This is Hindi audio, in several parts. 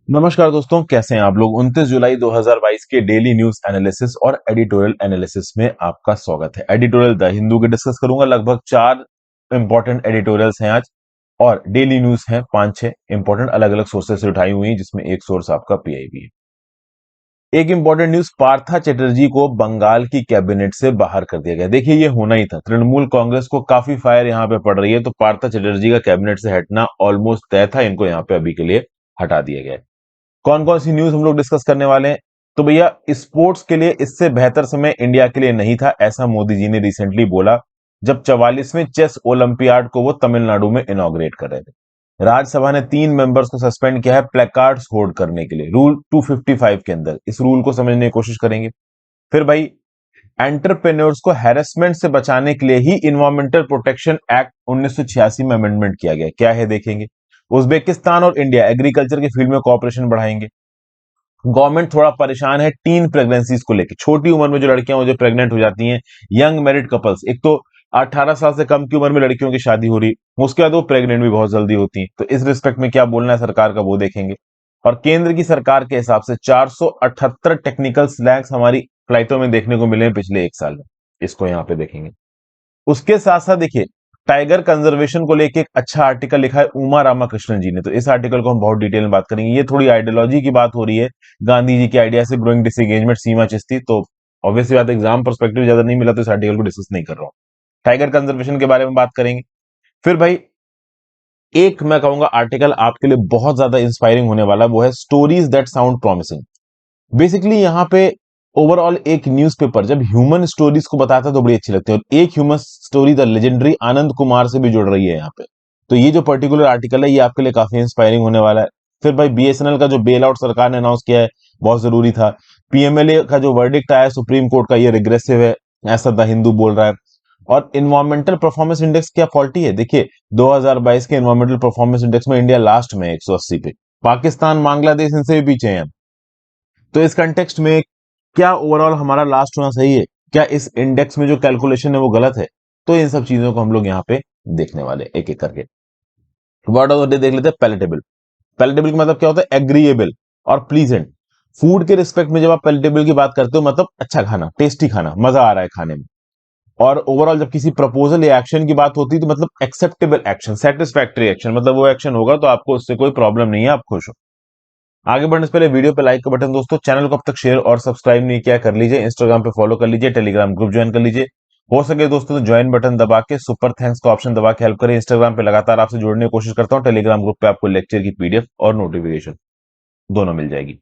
नमस्कार दोस्तों, कैसे हैं आप लोग। 29 जुलाई 2022 के डेली न्यूज एनालिसिस और एडिटोरियल एनालिसिस में आपका स्वागत है। एडिटोरियल द हिंदू के डिस्कस करूंगा। लगभग 4 इंपॉर्टेंट एडिटोरियल्स हैं आज और डेली न्यूज हैं 5-6 इंपॉर्टेंट अलग अलग सोर्सेस से उठाई हुई हैं, जिसमें एक सोर्स आपका पीआईबी है। एक इंपॉर्टेंट न्यूज, पार्था चैटर्जी को बंगाल की कैबिनेट से बाहर कर दिया गया। देखिए, ये होना ही था। तृणमूल कांग्रेस को काफी फायर यहां पे पड़ रही है, तो पार्था चैटर्जी का कैबिनेट से हटना ऑलमोस्ट तय था। इनको यहां पे अभी के लिए हटा दिया गया है। कौन कौन सी न्यूज हम लोग डिस्कस करने वाले हैं, तो भैया स्पोर्ट्स के लिए इससे बेहतर समय इंडिया के लिए नहीं था, ऐसा मोदी जी ने रिसेंटली बोला जब 44वें चेस ओलंपियाड को वो तमिलनाडु में इनॉग्रेट कर रहे थे। राज्यसभा ने 3 मेंबर्स को सस्पेंड किया है प्लेकार्ड्स होल्ड करने के लिए, रूल 255 के अंदर। इस रूल को समझने की कोशिश करेंगे। फिर भाई, एंटरप्रेन्योर्स को हैरेसमेंट से बचाने के लिए ही इन्वायरमेंटल प्रोटेक्शन एक्ट 1986 में अमेंडमेंट किया गया। क्या है देखेंगे। उज्बेकिस्तान और इंडिया एग्रीकल्चर के फील्ड में कोऑपरेशन बढ़ाएंगे। गवर्नमेंट थोड़ा परेशान है टीन प्रेगनेंसीज को लेकर। छोटी उम्र में जो लड़कियां जो प्रेग्नेंट हो जाती हैं, यंग मैरिड कपल्स, एक तो 18 साल से कम की उम्र में लड़कियों की शादी हो रही, उसके बाद वो प्रेग्नेंट भी बहुत जल्दी होती हैं। तो इस रिस्पेक्ट में क्या बोलना है सरकार का, वो देखेंगे। और केंद्र की सरकार के हिसाब से 478 टेक्निकल स्लैग्स हमारी फ्लाइटों में देखने को मिले हैं पिछले 1 साल में। इसको यहां पे देखेंगे। उसके साथ साथ देखिए, टाइगर कंजर्वेशन को लेके एक अच्छा आर्टिकल लिखा है उमा रामाकृष्णन जी ने। तो इस आर्टिकल को हम बहुत डिटेल में बात करेंगे। ये थोड़ी आइडियोलॉजी की बात हो रही है, गांधी जी के आइडिया से ग्रोइंग डिसएंगेजमेंट, सीमा चिश्ती। तो ऑब्वियसली बात, एग्जाम पर्सपेक्टिव ज्यादा नहीं मिला तो इस आर्टिकल को डिस्कस नहीं कर रहा हूं। टाइगर कंजर्वेशन के बारे में बात करेंगे। फिर भाई, एक मैं कहूंगा आर्टिकल आपके लिए बहुत ज्यादा इंस्पायरिंग होने वाला, वो है stories that sound promising. Basically यहाँ पे ओवरऑल एक न्यूज़पेपर जब ह्यूमन स्टोरीज को बताता है तो बड़ी अच्छी लगती है, और एक human story the legendary Anand Kumar से भी जुड़ रही है यहाँ पे। तो ये जो पर्टिकुलर आर्टिकल है, ये आपके लिए काफी इंस्पायरिंग होने वाला है। फिर भाई, बीएसएनएल का जो बेल आउट सरकार ने अनाउंस किया है, बहुत जरूरी था। पीएमएलए का जो वर्डिक्ट आया सुप्रीम कोर्ट का, ये रिग्रेसिव है, ऐसा द हिंदू बोल रहा है। और इन्वायरमेंटल परफॉर्मेंस इंडेक्स क्या फॉल्टी है, देखिए 2022 के इन्वायरमेंटल परफॉर्मेंस इंडेक्स में इंडिया लास्ट में है 180 पे। पाकिस्तान, बांग्लादेश इनसे भी पीछे हैं। तो इस कंटेक्स्ट में क्या ओवरऑल हमारा लास्ट होना सही है, क्या इस इंडेक्स में जो कैलकुलेशन है वो गलत है। तो इन सब चीजों को हम लोग यहाँ पे देखने वाले एक एक करके। वर्ड ऑफ द डे देख लेते हैं, पैलेटेबल। पैलेटेबल का मतलब क्या होता है, एग्रीएबल और प्लीजेंट। फूड के रिस्पेक्ट में जब आप पैलेटेबल की बात करते हो, मतलब अच्छा खाना, टेस्टी खाना, मजा आ रहा है खाने में। और ओवरऑल जब किसी प्रपोजल या एक्शन की बात होती है तो मतलब एक्सेप्टेबल एक्शन, सेटिस्फैक्टरी एक्शन, मतलब वो एक्शन होगा तो आपको उससे कोई प्रॉब्लम नहीं है, आप खुश हो। आगे बढ़ने से पहले वीडियो पे लाइक का बटन, दोस्तों चैनल को अब तक शेयर और सब्सक्राइब नहीं किया कर लीजिए। इंस्टाग्राम पे फॉलो कर लीजिए, टेलीग्राम ग्रुप ज्वाइन कर लीजिए। हो सके दोस्तों तो ज्वाइन बटन दबा के सुपर थैंक्स का ऑप्शन दबा के हेल्प करें। इंस्टाग्राम पे लगातार आपसे जोड़ने की कोशिश करता हूं। टेलीग्राम ग्रुप पे आपको लेक्चर की पीडीएफ और नोटिफिकेशन दोनों मिल जाएगी।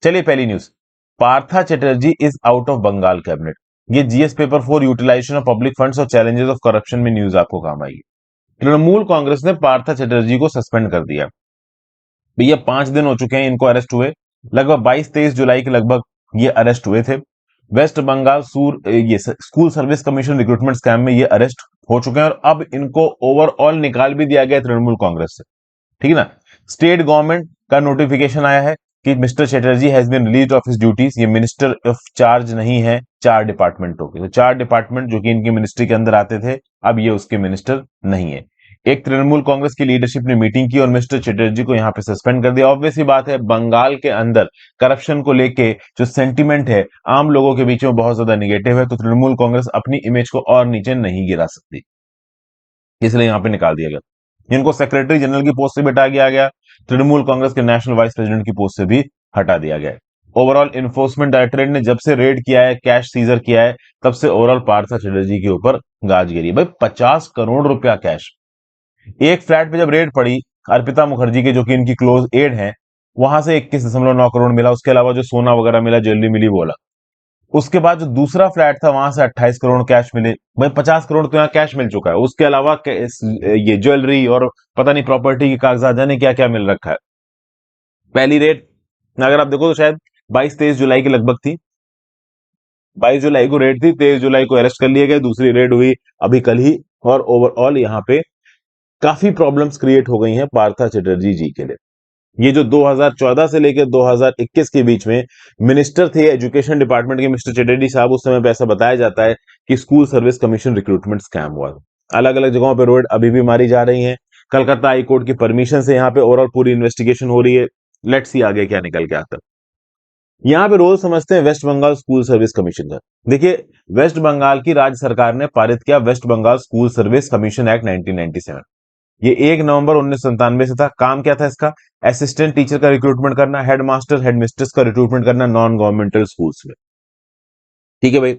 चलिए, पहली news, Partha Chatterjee is out of Bengal cabinet. ये GS paper 4 utilization of public funds और चैलेंजेस ऑफ करप्शन में न्यूज आपको काम आएगी। तृणमूल कांग्रेस ने पार्था चैटर्जी को सस्पेंड कर दिया। भैया 5 दिन हो चुके हैं इनको अरेस्ट हुए, लगभग 22-23 जुलाई के लगभग ये अरेस्ट हुए थे। वेस्ट बंगाल ये school service commission recruitment scam में ये अरेस्ट हो चुके हैं, और अब इनको ओवरऑल निकाल भी दिया गया तृणमूल कांग्रेस से। ठीक है ना। स्टेट गवर्नमेंट का नोटिफिकेशन आया है कि mister Chatterjee has been release of his duties. ये मिनिस्टर ऑफ चार्ज नहीं है 4 डिपार्टमेंटों के। तो 4 डिपार्टमेंट जो कि इनकी मिनिस्ट्री के अंदर आते थे, अब ये उसके मिनिस्टर नहीं है। एक तृणमूल कांग्रेस की लीडरशिप ने मीटिंग की और मिस्टर चैटर्जी को यहां पे सस्पेंड कर दिया। ऑब्वियस ही बात है, बंगाल के अंदर करप्शन को लेके जो सेंटीमेंट है आम लोगों के बीच में बहुत ज्यादा निगेटिव है, तो तृणमूल कांग्रेस अपनी इमेज को और नीचे नहीं गिरा सकती, इसलिए यहां पे निकाल दिया गया। इनको सेक्रेटरी जनरल की पोस्ट से भी हटा दिया गया, तृणमूल कांग्रेस के नेशनल वाइस प्रेसिडेंट की पोस्ट से भी हटा दिया गया। ओवरऑल इन्फोर्समेंट डायरेक्टोरेट ने जब से रेड किया है, कैश सीजर किया है, तब से ओवरऑल पार्था चैटर्जी के ऊपर गाज गिरी। भाई 50 करोड़ रुपया कैश। एक फ्लैट पे जब रेड पड़ी अर्पिता मुखर्जी के, जो कि इनकी क्लोज एड है, वहां से 21.9 करोड़ मिला। उसके अलावा जो सोना वगैरह मिला, ज्वेलरी मिली, बोला। उसके बाद जो दूसरा फ्लैट था, वहां से 28 करोड़ कैश मिले। भाई 50 करोड़ तो यहाँ कैश मिल चुका है, उसके अलावा ये ज्वेलरी और पता नहीं प्रॉपर्टी के कागजात, जाने क्या क्या मिल रखा है। पहली रेड अगर आप देखो तो शायद 22-23 जुलाई के लगभग थी। 22 जुलाई को रेड थी, 23 जुलाई को अरेस्ट कर लिया गया। दूसरी रेड हुई अभी कल ही, और ओवरऑल यहाँ पे काफी प्रॉब्लम्स क्रिएट हो गई हैं पार्था चैटर्जी जी के लिए। ये जो 2014 से लेकर 2021 के बीच में मिनिस्टर थे एजुकेशन डिपार्टमेंट के, मिस्टर चैटर्जी साहब, उस समय पे ऐसा बताया जाता है कि school service commission recruitment scam हुआ। अलग अलग जगहों पे रोड अभी भी मारी जा रही हैं। कलकत्ता हाई कोर्ट की परमिशन से यहाँ पे ओवरऑल पूरी इन्वेस्टिगेशन हो रही है। लेट्स सी आगे क्या निकल के आता है। यहाँ पे रोल समझते हैं West Bengal school service commission का। देखिए, वेस्ट बंगाल की राज्य सरकार ने पारित किया West Bengal school service commission act 1997। ये 1 नवंबर 1997 से था। काम क्या था इसका? असिस्टेंट टीचर का रिक्रूटमेंट करना, हेडमास्टर हेडमिस्ट्रेस का रिक्रूटमेंट करना नॉन गवर्नमेंटल स्कूल्स में। ठीक है भाई।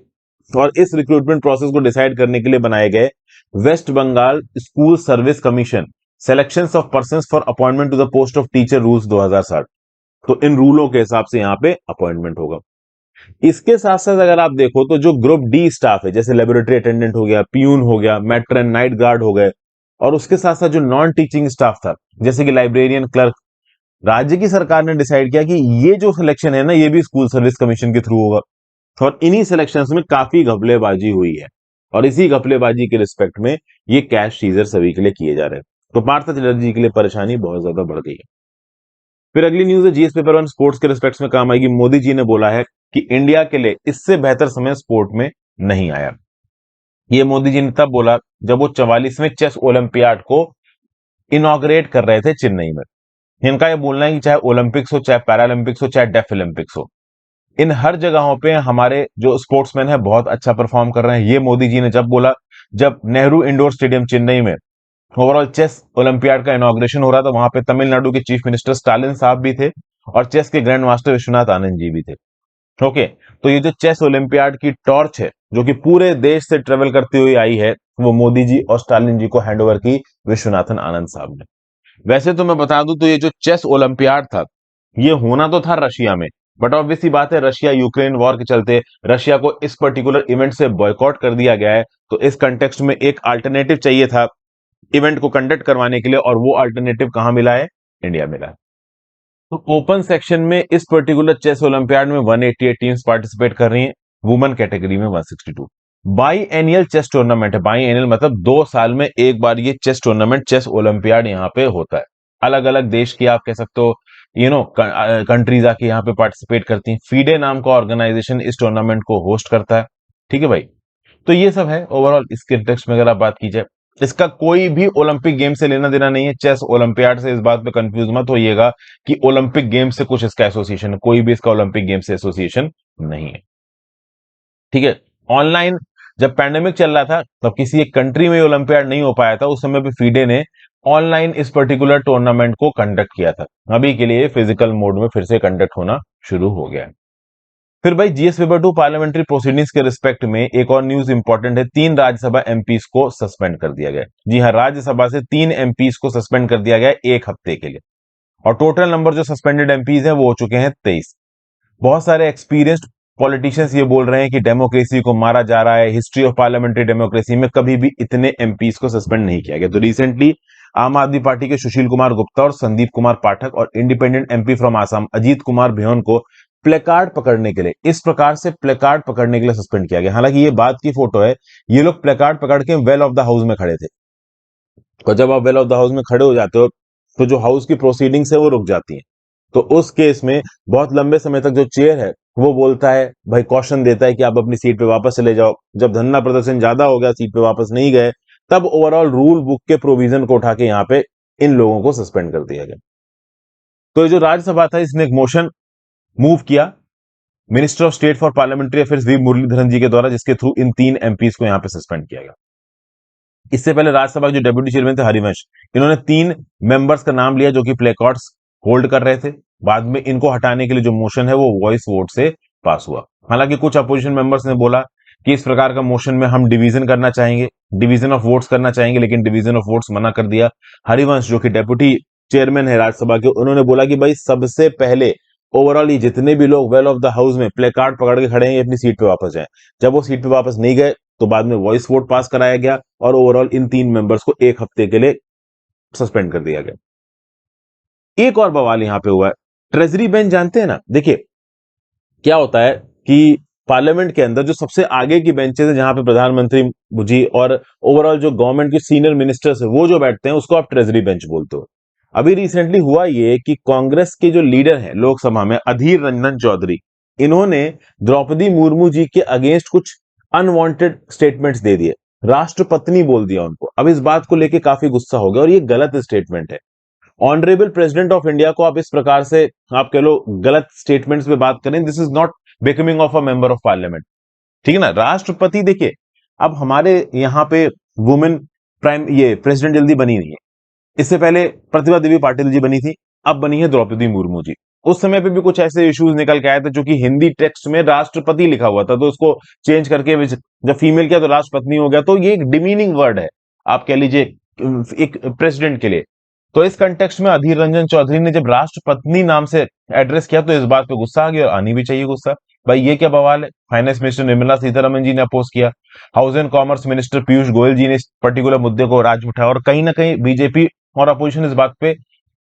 और इस रिक्रूटमेंट प्रोसेस को डिसाइड करने के लिए बनाए गए West Bengal school service commission selection of person for appointment to the post of teacher rules 2007। तो इन रूलों के हिसाब से यहाँ पे अपॉइंटमेंट होगा। इसके साथ साथ अगर आप देखो तो जो ग्रुप डी स्टाफ है, जैसे लेबोरेटरी अटेंडेंट हो गया, पियून हो गया, मैट्रन, नाइट गार्ड हो गए, और उसके साथ साथ जो नॉन टीचिंग स्टाफ था जैसे कि लाइब्रेरियन, क्लर्क, राज्य की सरकार ने डिसाइड किया कि ये जो सिलेक्शन है ना, ये भी स्कूल सर्विस कमीशन के थ्रू होगा। और इन्हीं सिलेक्शंस में काफी घपलेबाजी हुई है, और इसी घपलेबाजी के रिस्पेक्ट में ये कैश सीजर सभी के लिए किए जा रहे हैं। तो पार्थ चटर्जी के लिए परेशानी बहुत ज्यादा बढ़ गई है। फिर अगली न्यूज है जीएस पेपर वन स्पोर्ट्स के रिस्पेक्ट में काम आएगी। मोदी जी ने बोला है कि इंडिया के लिए इससे बेहतर समय स्पोर्ट में नहीं आया। ये मोदी जी ने तब बोला जब वो 44वें चेस ओलंपियाड को इनॉग्रेट कर रहे थे चेन्नई में। इनका ये बोलना है कि चाहे ओलंपिक्स हो, चाहे पैरालंपिक्स हो, चाहे डेफ ओलंपिक्स हो, इन हर जगहों पे हमारे जो स्पोर्ट्समैन है बहुत अच्छा परफॉर्म कर रहे हैं। ये मोदी जी ने जब बोला जब नेहरू इंडोर स्टेडियम चेन्नई में ओवरऑल चेस ओलंपियाड का इनॉग्रेशन हो रहा था। वहां पे तमिलनाडु के चीफ मिनिस्टर स्टालिन साहब भी थे और चेस के ग्रैंड मास्टर विश्वनाथ आनंद जी भी थे। ओके, तो ये जो चेस ओलंपियाड की टॉर्च है जो कि पूरे देश से ट्रेवल करती हुई आई है, वो मोदी जी और स्टालिन जी को हैंड ओवर की विश्वनाथन आनंद साहब ने। वैसे तो मैं बता दूं तो ये जो चेस ओलंपियाड था ये होना तो था रशिया में, बट ऑब्वियसली बात है रशिया यूक्रेन वॉर के चलते रशिया को इस पर्टिकुलर इवेंट से बॉयकॉट कर दिया गया है। तो इस कंटेक्स्ट में एक अल्टरनेटिव चाहिए था इवेंट को कंडक्ट करवाने के लिए, और वो अल्टरनेटिव कहां मिला है? इंडिया मिला है। तो ओपन सेक्शन में इस पर्टिकुलर चेस ओलंपियाड में 188 टीम्स पार्टिसिपेट कर रही हैं, वुमेन कैटेगरी में 162। बाई एनियल चेस टूर्नामेंट है। बाई एनियल मतलब 2 साल में एक बार ये चेस टूर्नामेंट, चेस ओलंपियाड यहाँ पे होता है। अलग अलग देश की आप कह सकते हो कंट्रीज आके यहाँ पे पार्टिसिपेट करती हैं। फीडे नाम का ऑर्गेनाइजेशन इस टूर्नामेंट को होस्ट करता है। ठीक है भाई। तो ये सब है ओवरऑल इसके टेक्स्ट में अगर आप बात की जाए। इसका कोई भी ओलंपिक गेम से लेना देना नहीं है। चेस ओलंपियाड से, इस बात पे कंफ्यूज मत होइएगा कि ओलंपिक गेम से कुछ इसका एसोसिएशन है। कोई भी इसका ओलंपिक गेम से एसोसिएशन नहीं है। ठीक है। ऑनलाइन जब पैंडेमिक चल रहा था तब किसी एक कंट्री में ओलंपियाड नहीं हो पाया था, उस समय पे फीडे ने ऑनलाइन इस पर्टिकुलर टूर्नामेंट को कंडक्ट किया था। अभी के लिए फिजिकल मोड में फिर से कंडक्ट होना शुरू हो गया है। फिर भाई जीएस पेपर 2 पार्लियामेंट्री प्रोसीडिंग्स के रिस्पेक्ट में एक और न्यूज इंपॉर्टेंट है। 3 राज्यसभा एमपीस को सस्पेंड कर दिया गया। जी हाँ, राज्यसभा से 3 एमपीस को सस्पेंड कर दिया गया 1 हफ्ते के लिए। और टोटल नंबर जो सस्पेंडेड एमपीस हैं वो हो चुके हैं 23। बहुत सारे एक्सपीरियंस्ड पॉलिटिशियंस ये बोल रहे हैं कि डेमोक्रेसी को मारा जा रहा है। हिस्ट्री ऑफ पार्लियामेंट्री डेमोक्रेसी में कभी भी इतने एमपीस को सस्पेंड नहीं किया गया। तो रिसेंटली आम आदमी पार्टी के सुशील कुमार गुप्ता और संदीप कुमार पाठक और independent MP from Assam Ajit Kumar Bhuyan को प्लेकार्ड पकड़ने के लिए, इस प्रकार से प्लेकार्ड पकड़ने के लिए सस्पेंड किया गया। हालांकि ये बात की फोटो है, ये लोग प्लेकार्ड पकड़ के वेल ऑफ द हाउस में खड़े थे। और जब आप वेल ऑफ द हाउस में खड़े हो जाते हो तो जो हाउस की प्रोसीडिंग्स है वो रुक जाती हैं। तो उस केस में बहुत लंबे समय तक जो चेयर है वो बोलता है, भाई कॉशन देता है कि आप अपनी सीट पे वापस चले जाओ। जब धरना प्रदर्शन ज्यादा हो गया, सीट पे वापस नहीं गए, तब ओवरऑल रूल बुक के प्रोविजन को उठा के यहाँ पे इन लोगों को सस्पेंड कर दिया गया। तो ये जो राज्यसभा था इसने एक मोशन मूव किया minister of state for parliamentary affairs V Muraleedharan ji के द्वारा, जिसके थ्रू इन 3 एमपीस को यहाँ पे सस्पेंड किया गया। इससे पहले राज्यसभा के जो डेप्यूटी चेयरमैन थे हरिवंश, इन्होंने 3 मेंबर्स का नाम लिया जो कि प्लेकार्ड्स होल्ड कर रहे थे। बाद में इनको हटाने के लिए जो मोशन है वो वॉइस वोट से पास हुआ। हालांकि कुछ अपोजिशन मेंबर्स ने बोला कि इस प्रकार का मोशन में हम डिवीजन करना चाहेंगे, डिवीजन ऑफ वोट्स करना चाहेंगे, लेकिन डिवीजन ऑफ वोट्स मना कर दिया। हरिवंश जो कि डेप्यूटी चेयरमैन है राज्यसभा के, उन्होंने बोला कि भाई सबसे पहले ओवरऑल ये जितने भी लोग वेल ऑफ द हाउस में प्ले कार्ड पकड़ के खड़े हैं ये अपनी सीट पे वापस जाएं। जब वो सीट पे वापस नहीं गए तो बाद में वॉइस वोट पास कराया गया और ओवरऑल इन 3 मेंबर्स को 1 हफ्ते के लिए सस्पेंड कर दिया गया। एक और बवाल यहां पे हुआ है, ट्रेजरी बेंच जानते हैं ना। देखिए क्या होता है कि पार्लियामेंट के अंदर जो सबसे आगे की बेंचेस है जहां पे प्रधानमंत्री जी और ओवरऑल जो गवर्नमेंट के सीनियर मिनिस्टर्स है वो जो बैठते हैं उसको आप ट्रेजरी बेंच बोलते हो। अभी रिसेंटली हुआ ये कि कांग्रेस के जो लीडर हैं लोकसभा में अधीर रंजन चौधरी, इन्होंने द्रौपदी मुर्मू जी के अगेंस्ट कुछ अनवांटेड स्टेटमेंट्स दे दिए, राष्ट्रपत्नी बोल दिया उनको। अब इस बात को लेके काफी गुस्सा हो गया और ये गलत स्टेटमेंट है। ऑनरेबल प्रेसिडेंट ऑफ इंडिया को आप इस प्रकार से आप कह लो गलत स्टेटमेंट्स में बात करें, this is not becoming of a member of parliament. ठीक है ना। राष्ट्रपति देखिए, अब हमारे यहाँ पे वुमेन प्राइम ये प्रेसिडेंट जल्दी बनी नहीं है। इससे पहले प्रतिभा देवी पाटिल जी बनी थी, अब बनी है द्रौपदी मुर्मू जी। उस समय पे भी कुछ ऐसे इश्यूज निकल के आए थे, जो कि हिंदी टेक्स्ट में राष्ट्रपति लिखा हुआ था, तो उसको चेंज करके जब फीमेल किया तो राष्ट्रपति हो गया। तो ये एक डिमीनिंग वर्ड है, आप कह लीजिए एक प्रेसिडेंट के लिए। तो इस कंटेक्स्ट में अधीर रंजन चौधरी ने जब राष्ट्रपत्नी नाम से एड्रेस किया तो इस बात पे गुस्सा आ गया, और आनी भी चाहिए गुस्सा। भाई ये क्या बवाल है। फाइनेंस मिनिस्टर निर्मला सीतारमन जी ने अपोज किया, house and commerce minister Piyush Goyal ji ने इस पर्टिकुलर मुद्दे को राज उठाया, और कहीं ना कहीं बीजेपी और अपोजिशन इस बात पे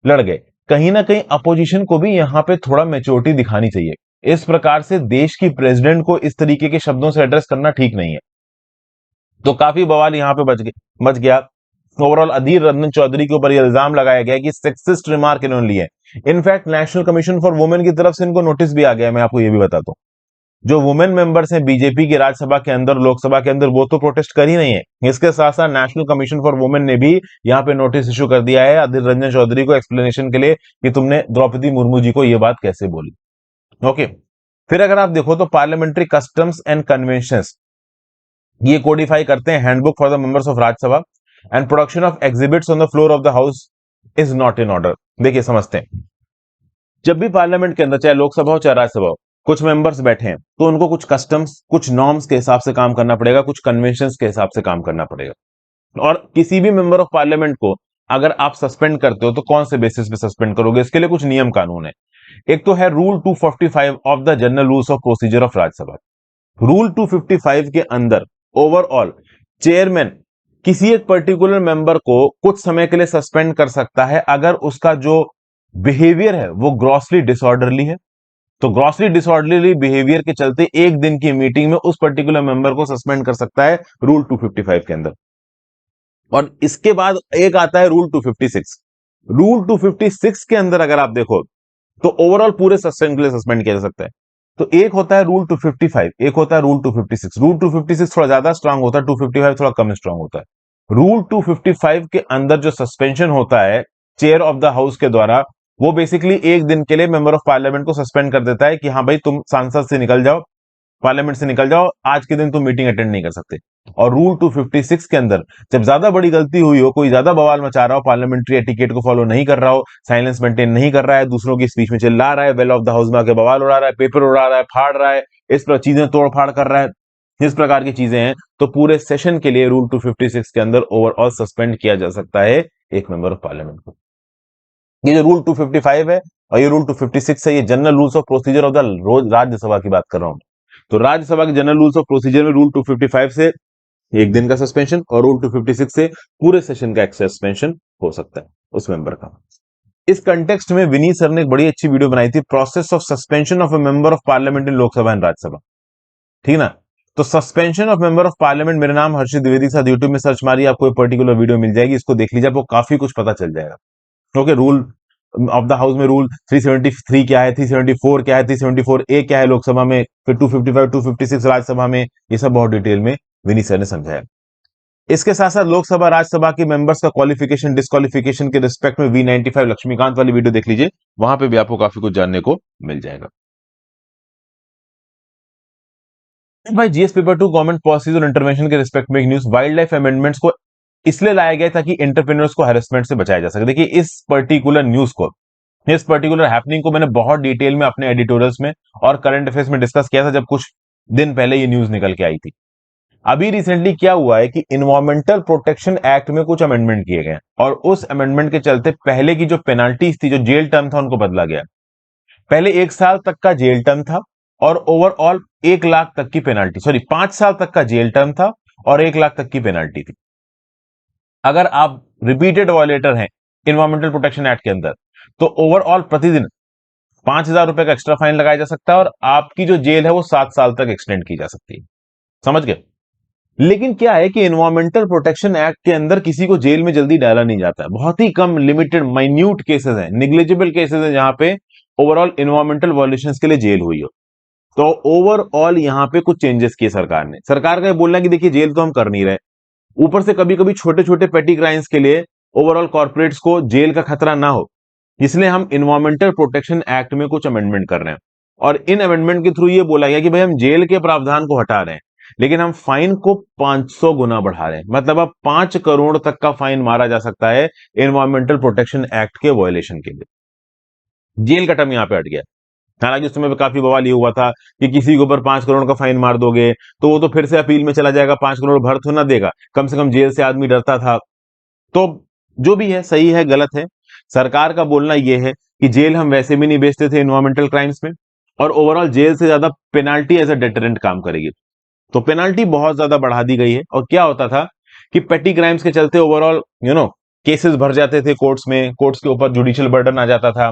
लड़ गए। कहीं ना कहीं अपोजिशन को भी यहाँ पे थोड़ा मेच्योरिटी दिखानी चाहिए। इस प्रकार से देश की प्रेसिडेंट को इस तरीके के शब्दों से एड्रेस करना ठीक नहीं है। तो काफी बवाल यहाँ पे बच गया। ओवरऑल अधीर रंजन चौधरी के ऊपर यह इल्जाम लगाया गया कि सेक्सिस्ट रिमार्क इन्होंने लिए। In fact national commission for women की तरफ से इनको नोटिस भी आ गया। मैं आपको ये भी बताता हूँ, जो वुमेन मेंबर्स हैं बीजेपी की राज्यसभा के अंदर, लोकसभा के अंदर, वो तो प्रोटेस्ट कर ही नहीं है। इसके साथ साथ नेशनल कमीशन फॉर वुमेन ने भी यहाँ पे नोटिस इशू कर दिया है अधीर रंजन चौधरी को एक्सप्लेनेशन के लिए, कि तुमने द्रौपदी मुर्मू जी को ये बात कैसे बोली। ओके। फिर अगर आप देखो तो पार्लियामेंट्री कस्टम्स एंड कन्वेंशंस ये कोडिफाई करते हैं handbook for the members of Rajya Sabha, and production of exhibits on the floor of the house is not in order. देखिए समझते हैं, जब भी पार्लियामेंट के अंदर चाहे लोकसभा हो चाहे राज्यसभा हो, कुछ मेंबर्स बैठे हैं तो उनको कुछ कस्टम्स, कुछ नॉर्म्स के हिसाब से काम करना पड़ेगा, कुछ कन्वेंशंस के हिसाब से काम करना पड़ेगा। और किसी भी मेंबर ऑफ पार्लियामेंट को अगर आप सस्पेंड करते हो तो कौन से बेसिस पे सस्पेंड करोगे, इसके लिए कुछ नियम कानून है। एक तो है rule 245 of the general rules of procedure of Rajya Sabha. Rule 255 के अंदर ओवरऑल चेयरमैन किसी एक पर्टिकुलर मेंबर को कुछ समय के लिए सस्पेंड कर सकता है अगर उसका जो बिहेवियर है वो ग्रॉसली डिसऑर्डरली है। तो ग्रॉसली डिसऑर्डरली बिहेवियर के चलते एक दिन की मीटिंग में उस पर्टिकुलर मेंबर को सस्पेंड कर सकता है रूल 255 के अंदर। और इसके बाद एक आता है रूल 256। रूल 256 के अंदर अगर आप देखो तो ओवरऑल पूरे सस्पेंड के लिए सस्पेंड किया जा सकता है। तो एक होता है रूल 255, एक होता है रूल 256। रूल 256 थोड़ा ज्यादा स्ट्रांग होता है, 255 थोड़ा कम स्ट्रांग होता है। रूल 255 के अंदर जो सस्पेंशन होता है चेयर ऑफ द हाउस के द्वारा, वो बेसिकली एक दिन के लिए मेंबर ऑफ पार्लियामेंट को सस्पेंड कर देता है कि हाँ भाई तुम सांसद से निकल जाओ, पार्लियामेंट से निकल जाओ, आज के दिन तुम मीटिंग अटेंड नहीं कर सकते। और रूल 256 के अंदर जब ज्यादा बड़ी गलती हुई हो, कोई ज्यादा बवाल मचा रहा हो, पार्लियामेंट्री एटिकेट को फॉलो नहीं कर रहा हो, साइलेंस मेंटेन नहीं कर रहा है, दूसरों की स्पीच में चिल्ला रहा है, वेल ऑफ द हाउस में आके बवाल उड़ा रहा है, पेपर उड़ा रहा है, फाड़ रहा है, इस पर चीजें तोड़ फाड़ कर रहा है, इस प्रकार की चीजें हैं, तो पूरे सेशन के लिए रूल 256 के अंदर ओवरऑल सस्पेंड किया जा सकता है एक मेंबर ऑफ पार्लियामेंट को। ये जो रूल 255 है और ये रूल 256 है, ये general rules of procedure of the रोज राज्यसभा की बात कर रहा हूं। तो राज्यसभा के जनरल रूल्स ऑफ प्रोसीजर में रूल 255 से एक दिन का सस्पेंशन और रूल 256 से पूरे सेशन का एक सस्पेंशन हो सकता है उस मेंबर का। इस कंटेक्स्ट में विनीत सर ने एक बड़ी अच्छी वीडियो बनाई थी, process of suspension of A member of parliament in Lok Sabha and Rajya Sabha. ठीक ना। तो suspension of member of parliament, मेरा नाम हर्षित द्विवेदी के साथ यूट्यूब में सर्च मारिए, आपको एक पर्टिकुलर वीडियो मिल जाएगी, इसको देख लीजिए, आपको काफी कुछ पता चल जाएगा। Okay. Rule of the house में रूल 373 क्या है, 374 क्या है, 374 ए क्या है लोकसभा में, फिर 255 256 राज्यसभा में, ये सब बहुत डिटेल में विनीत सर ने समझाया। इसके साथ साथ लोकसभा राज्यसभा के मेंबर्स का क्वालिफिकेशन डिस्क्वालिफिकेशन के रिस्पेक्ट में V95 लक्ष्मीकांत वाली वीडियो देख लीजिए, वहां पे भी आपको काफी कुछ जानने को मिल जाएगा। भाई जीएस पेपर 2 गवर्नमेंट पॉलिसीज और इंटरवेंशन के रिस्पेक्ट में एक न्यूज, वाइल्ड लाइफ अमेंडमेंट्स को इसलिए लाया गया था कि एंटरप्रेन्योर्स को हैरेसमेंट से बचाया जा सके। देखिए इस पर्टिकुलर न्यूज को, इस पर्टिकुलर हैपनिंग को मैंने बहुत डिटेल में अपने एडिटोरियल्स में और करंट अफेयर्स में डिस्कस किया था जब कुछ दिन पहले ये न्यूज निकल के आई थी। अभी रिसेंटली क्या हुआ है कि इन्वायरमेंटल प्रोटेक्शन एक्ट में कुछ अमेंडमेंट किए गए और उस अमेंडमेंट के चलते पहले की जो पेनाल्टीज थी, जो जेल टर्म था, उनको बदला गया। पहले 1 साल तक का जेल टर्म था और ओवरऑल 1 लाख तक की पेनाल्टी, सॉरी 5 साल तक का जेल टर्म था और 1 लाख तक की पेनाल्टी थी अगर आप रिपीटेड वायलेटर हैं इन्वायरमेंटल प्रोटेक्शन एक्ट के अंदर। तो ओवरऑल प्रतिदिन 5,000 रुपए का एक्स्ट्रा फाइन लगाया जा सकता है और आपकी जो जेल है वो 7 साल तक एक्सटेंड की जा सकती है। समझ गए। लेकिन क्या है कि एनवायरमेंटल प्रोटेक्शन एक्ट के अंदर किसी को जेल में जल्दी डाला नहीं जाता है। बहुत ही कम लिमिटेड माइन्यूट केसेस हैं, निग्लिजिबल केसेस हैं जहां पे ओवरऑल एनवायरमेंटल वायलेशंस के लिए जेल हुई हो। तो ओवरऑल यहां पे कुछ चेंजेस किए सरकार ने। सरकार का ये बोलना है कि देखिए जेल तो हम कर नहीं रहे, ऊपर से कभी कभी छोटे छोटे पेटी क्राइम्स के लिए ओवरऑल कॉर्पोरेट्स को जेल का खतरा ना हो, इसलिए हम इन्वायरमेंटल प्रोटेक्शन एक्ट में कुछ अमेंडमेंट कर रहे हैं। और इन अमेंडमेंट के थ्रू ये बोला गया कि भाई हम जेल के प्रावधान को हटा रहे हैं, लेकिन हम फाइन को 500 गुना बढ़ा रहे हैं। मतलब अब 5 करोड़ तक का फाइन मारा जा सकता है इन्वायरमेंटल प्रोटेक्शन एक्ट के वायलेशन के लिए। जेल का टर्म यहां पे हट गया। हालांकि उस समय पे काफी बवाल ये हुआ था कि किसी के ऊपर 5 करोड़ का फाइन मार दोगे तो वो तो फिर से अपील में चला जाएगा, 5 करोड़ भर तो ना देगा, कम से कम जेल से आदमी डरता था। तो जो भी है, सही है गलत है, सरकार का बोलना यह है कि जेल हम वैसे भी नहीं बेचते थे इन्वायरमेंटल क्राइम्स में, और ओवरऑल जेल से ज्यादा पेनाल्टी एज अ डेटरेंट काम करेगी। तो पेनाल्टी बहुत ज्यादा बढ़ा दी गई है। और क्या होता था कि पेटी क्राइम्स के चलते ओवरऑल केसेस भर जाते थे कोर्ट्स में, कोर्ट्स के ऊपर जुडिशियल बर्डन आ जाता था।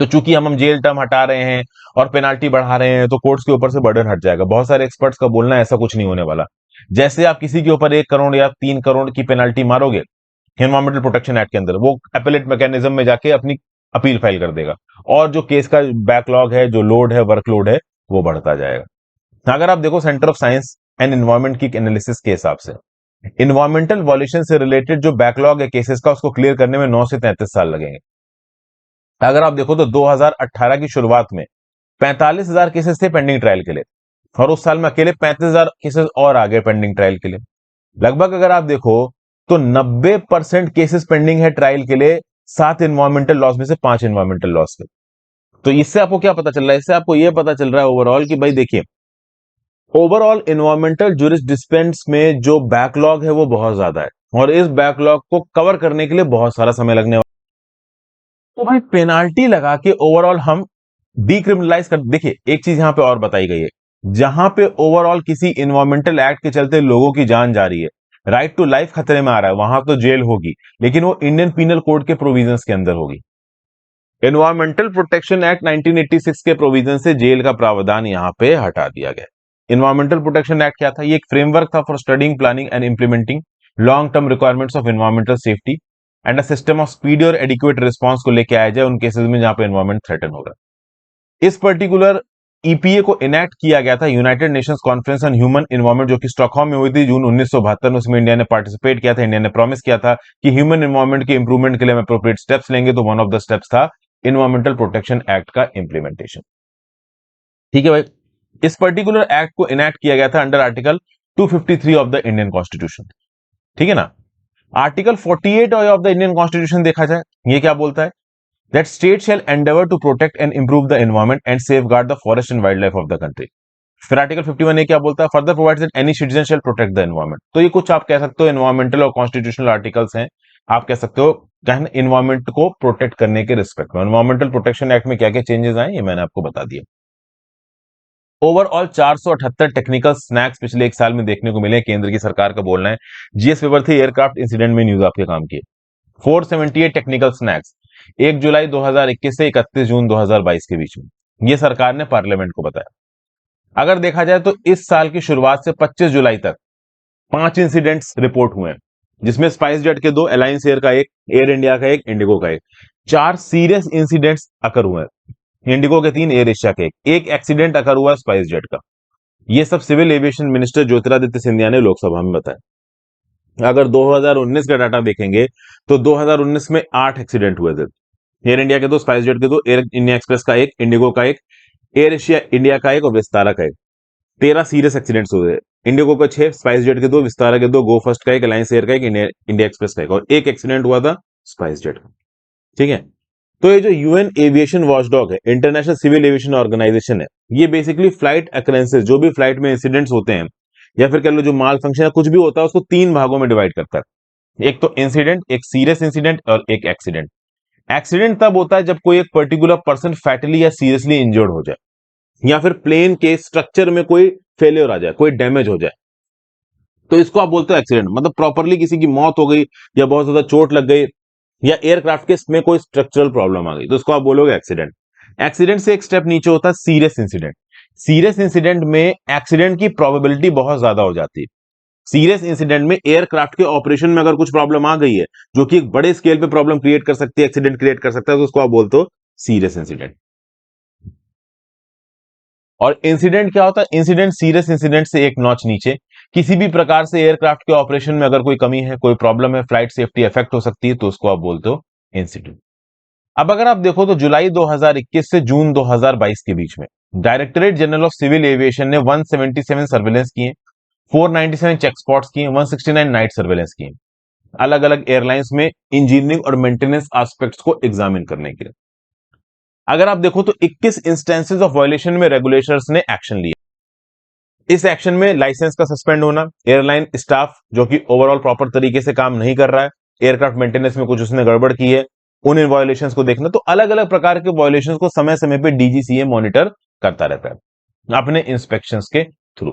तो चूंकि हम जेल टर्म हटा रहे हैं और पेनाल्टी बढ़ा रहे हैं, तो कोर्ट्स के ऊपर से बर्डन हट जाएगा। बहुत सारे एक्सपर्ट्स का बोलना है ऐसा कुछ नहीं होने वाला। जैसे आप किसी के ऊपर 1 करोड़ या 3 करोड़ की पेनाल्टी मारोगे एनवायरमेंटल प्रोटेक्शन एक्ट के अंदर, वो अपीलेट मैकेनिज्म में जाके अपनी अपील फाइल कर देगा, और जो केस का बैकलॉग है, जो लोड है, वर्कलोड है, वो बढ़ता जाएगा। अगर आप देखो centre of science and environment की एनालिसिस के हिसाब से, इन्वायरमेंटल वॉल्यूशन से रिलेटेड जो बैकलॉग है केसेस का, उसको क्लियर करने में 9 से 33 साल लगेंगे। अगर आप देखो तो 2018 की शुरुआत में 45,000 केसेस थे पेंडिंग ट्रायल के लिए, और उस साल में अकेले 35,000 केसेस और आ गए पेंडिंग ट्रायल के लिए। लगभग अगर आप देखो तो 90% केसेस पेंडिंग है ट्रायल के लिए 7 इन्वायरमेंटल लॉस में से 5 इन्वायरमेंटल लॉस के। तो इससे आपको क्या पता चल रहा है? इससे आपको यह पता चल रहा है ओवरऑल कि भाई देखिए, ओवरऑल इन्वायरमेंटल जुरिस्डिक्शंस में जो बैकलॉग है वो बहुत ज्यादा है, और इस बैकलॉग को कवर करने के लिए बहुत सारा समय लगने वाला। तो भाई पेनाल्टी लगा के ओवरऑल हम डीक्रिमिनलाइज कर। देखिए एक चीज यहां पे और बताई गई है, जहां पे ओवरऑल किसी इन्वायरमेंटल एक्ट के चलते लोगों की जान जा रही है, राइट टू लाइफ खतरे में आ रहा है, वहां तो जेल होगी, लेकिन वो इंडियन पीनल कोड के प्रोविजंस के अंदर होगी। एनवायरमेंटल प्रोटेक्शन एक्ट 1986 के प्रोविजन से जेल का प्रावधान यहां पे हटा दिया गया। एनवायरमेंटल प्रोटेक्शन एक्ट क्या था? ये एक फ्रेमवर्क था for studying, planning and implementing long term requirements of environmental safety and a system of speedy और एडिक्वेट रिस्पॉन्स को लेके आया जाए उन केसेस में जहां पे एनवायरमेंट थ्रेटन होगा। इस पर्टिकुलर ईपीए को इनेक्ट किया गया था United Nations conference on human environment, जो कि स्टॉकहोम में हुई थी जून 1972 में। उसमें इंडिया ने पार्टिसिपेट किया था। इंडिया ने प्रॉमिस किया था कि ह्यूमन एनवायरमेंट के इंप्रूवमेंट के लिए हम अप्रोप्रिएट स्टेप्स लेंगे। तो वन ऑफ द स्टेप्स था इन्वायरमेंटल प्रोटेक्शन एक्ट का इंप्लीमेंटेशन। ठीक है भाई, इस पर्टिकुलर एक्ट को इनेक्ट किया गया था under article 253 of the Indian constitution. ठीक है ना। Article 48 of the Indian constitution देखा जाए, ये क्या बोलता है? That state shall endeavour to protect and improve the environment and safeguard the forest and wild life of the country. फिर आर्टिकल 51 ए क्या बोलता है? Further provides that any citizen shall protect the environment. तो ये कुछ आप कह सकते हो एनवायरमेंटल और कॉन्स्टिट्यूशनल आर्टिकल्स हैं। आप कह सकते हो एनवायरमेंट को प्रोटेक्ट करने के रिस्पेक्ट में। एनवायरमेंटल प्रोटेक्शन एक्ट में क्या क्या चेंजेस आए ये मैंने आपको बता दिया। ओवरऑल 478 टेक्निकल स्नैक्स पिछले 1 साल में देखने को मिले। केंद्र की सरकार का बोलना है। जीएस पेपर थे एयरक्राफ्ट इंसिडेंट में न्यूज आपके काम की। 478 टेक्निकल स्नैक्स 1 जुलाई 2021 से 31 जून 2022 के बीच में, यह सरकार ने पार्लियामेंट को बताया। अगर देखा जाए तो इस साल की शुरुआत से 25 जुलाई तक 5 इंसिडेंट्स रिपोर्ट हुए हैं, जिसमें स्पाइस जेट के 2, अलायंस एयर का 1, एयर इंडिया का 1, इंडिगो का 1। 4 सीरियस इंसिडेंट्स अकर हुए हैं, इंडिगो के 3, एयर एशिया के 1 एक्सीडेंट अकर हुआ स्पाइस जेट का। यह सब civil aviation minister Jyotiraditya Scindia ने लोकसभा में बताया। अगर 2019 का डाटा देखेंगे तो 2019 में 8 एक्सीडेंट हुए थे, एयर इंडिया के 2, स्पाइस जेट के 2, एयर इंडिया एक्सप्रेस का 1, इंडिगो का 1, एयर एशिया इंडिया का 1 और विस्तारा का 1। 13 सीरियस एक्सीडेंट्स हुए। इंडिगो का 6, स्पाइस जेट के 2, विस्तारा के 2, गो फर्स्ट का 1, अलायंस एयर का 1, इंडिया एक्सप्रेस का 1 और 1 एक्सीडेंट हुआ था स्पाइस जेट का। ठीक है। तो ये जो यूएन एविएशन वॉचडॉग है, इंटरनेशनल सिविल एविएशन ऑर्गेनाइजेशन है, ये बेसिकली फ्लाइट अकरेंसेस, जो भी फ्लाइट में इंसिडेंट्स होते हैं या फिर कह लो जो माल फंक्शन या कुछ भी होता है, उसको 3 भागों में डिवाइड करता है। एक तो इंसिडेंट, एक सीरियस इंसिडेंट और एक एक्सीडेंट। एक्सीडेंट तब होता है जब कोई एक पर्टिकुलर पर्सन फैटली या सीरियसली इंजर्ड हो जाए, या फिर प्लेन के स्ट्रक्चर में कोई फेलियर आ जाए, कोई डैमेज हो जाए, तो इसको आप बोलते हो एक्सीडेंट। मतलब प्रॉपरली किसी की मौत हो गई या बहुत ज्यादा चोट लग गई या एयरक्राफ्ट के इसमें कोई स्ट्रक्चरल प्रॉब्लम आ गई, तो इसको आप बोलोगे एक्सीडेंट। एक्सीडेंट से एक स्टेप नीचे होता है सीरियस इंसिडेंट। सीरियस इंसिडेंट में एक्सीडेंट की प्रोबेबिलिटी बहुत ज्यादा हो जाती है। सीरियस इंसिडेंट में एयरक्राफ्ट के ऑपरेशन में अगर कुछ प्रॉब्लम आ गई है जो कि एक बड़े स्केल पे प्रॉब्लम क्रिएट कर सकती है, एक्सीडेंट क्रिएट कर सकता है, तो उसको आप बोलते हो सीरियस इंसिडेंट। और इंसिडेंट क्या होता है? इंसिडेंट सीरियस इंसिडेंट से एक नॉच नीचे, किसी भी प्रकार से एयरक्राफ्ट के ऑपरेशन में अगर कोई कमी है, कोई प्रॉब्लम है, फ्लाइट सेफ्टी इफेक्ट हो सकती है, तो उसको आप बोलते हो इंसिडेंट। अब अगर आप देखो तो जुलाई 2021 से जून 2022 के बीच में directorate general of civil aviation ने 177 सर्वेलेंस किए, 497 चेक स्पॉट्स किए, 169 नाइट सर्वेलेंस किए, अलग अलग एयरलाइंस में इंजीनियरिंग और मेंटेनेंस एस्पेक्ट्स को एग्जामिन करने के लिए। अगर आप देखो तो 21 इंस्टेंसेस ऑफ वायलेशन में रेगुलेटर्स ने एक्शन लिया। इस एक्शन में लाइसेंस का सस्पेंड होना, एयरलाइन स्टाफ जो कि ओवरऑल प्रॉपर तरीके से काम नहीं कर रहा है, एयरक्राफ्ट मेंटेनेंस में कुछ उसने गड़बड़ की है, उन वायोलेशंस को देखना। तो अलग अलग प्रकार के वायोलेशंस को समय समय पे डीजीसीए मॉनिटर करता रहता है अपने इंस्पेक्शंस के थ्रू।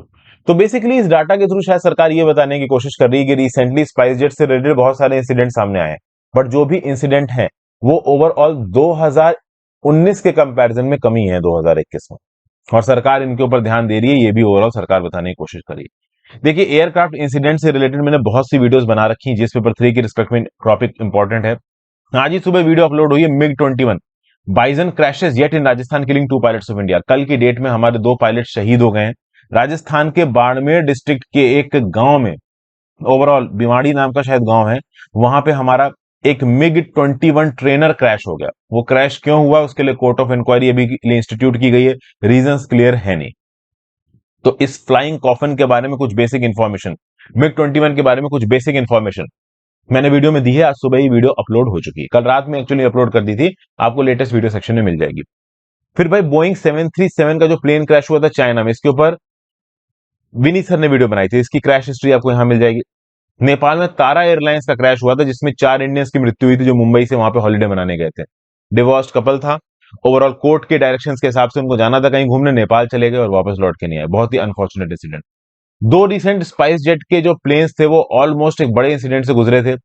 तो बेसिकली इस डाटा के थ्रू शायद सरकार ये बताने की कोशिश कर रही है कि रिसेंटली स्पाइसजेट से रिलेटेड बहुत सारे इंसिडेंट सामने आए हैं, बट जो भी इंसिडेंट है वो ओवरऑल 2019 के कंपैरिजन में कमी है 2021 में, और सरकार इनके ऊपर ध्यान दे रही है, ये भी ओवरऑल सरकार बताने की कोशिश कर रही है। देखिए, एयरक्राफ्ट इंसिडेंट से रिलेटेड मैंने बहुत सी वीडियोस बना रखी हैं, जिस पेपर 3 की रिस्पेक्ट में टॉपिक इंपॉर्टेंट है। आज ही सुबह वीडियो अपलोड हुई है, MiG 21 bison crashes yet in Rajasthan killing 2 pilots of India. कल की डेट में हमारे 2 पायलट शहीद हो गए हैं राजस्थान के बाड़मेर डिस्ट्रिक्ट के एक गांव में, ओवरऑल भिवाड़ी नाम का शायद गांव है, वहां पे हमारा एक मिग 21 ट्रेनर क्रैश हो गया। वो क्रैश क्यों हुआ उसके लिए कोर्ट ऑफ इंक्वायरी अभी इंस्टीट्यूट की गई है, रीजंस क्लियर है नहीं। तो इस फ्लाइंग कॉफन के बारे में कुछ बेसिक इंफॉर्मेशन, मिग 21 के बारे में कुछ बेसिक इंफॉर्मेशन मैंने वीडियो में दी है। आज सुबह ही वीडियो अपलोड हो चुकी है, कल रात में एक्चुअली अपलोड कर दी थी, आपको लेटेस्ट वीडियो सेक्शन में मिल जाएगी। फिर भाई बोइंग 737 का जो प्लेन क्रैश हुआ था चाइना में, इसके ऊपर विनी सर ने वीडियो बनाई थी, इसकी क्रैश हिस्ट्री आपको यहां मिल जाएगी। नेपाल में तारा एयरलाइंस का क्रैश हुआ था जिसमें 4 इंडियंस की मृत्यु हुई थी जो मुंबई से वहां पे हॉलिडे मनाने गए थे। डिवोर्स्ड कपल था, ओवरऑल कोर्ट के डायरेक्शंस के हिसाब से उनको जाना था कहीं घूमने, नेपाल चले गए और वापस लौट के नहीं आए। बहुत ही unfortunate incident. 2 recent SpiceJet के जो प्लेन्स थे वो ऑलमोस्ट एक बड़े इंसिडेंट से गुजरे थे।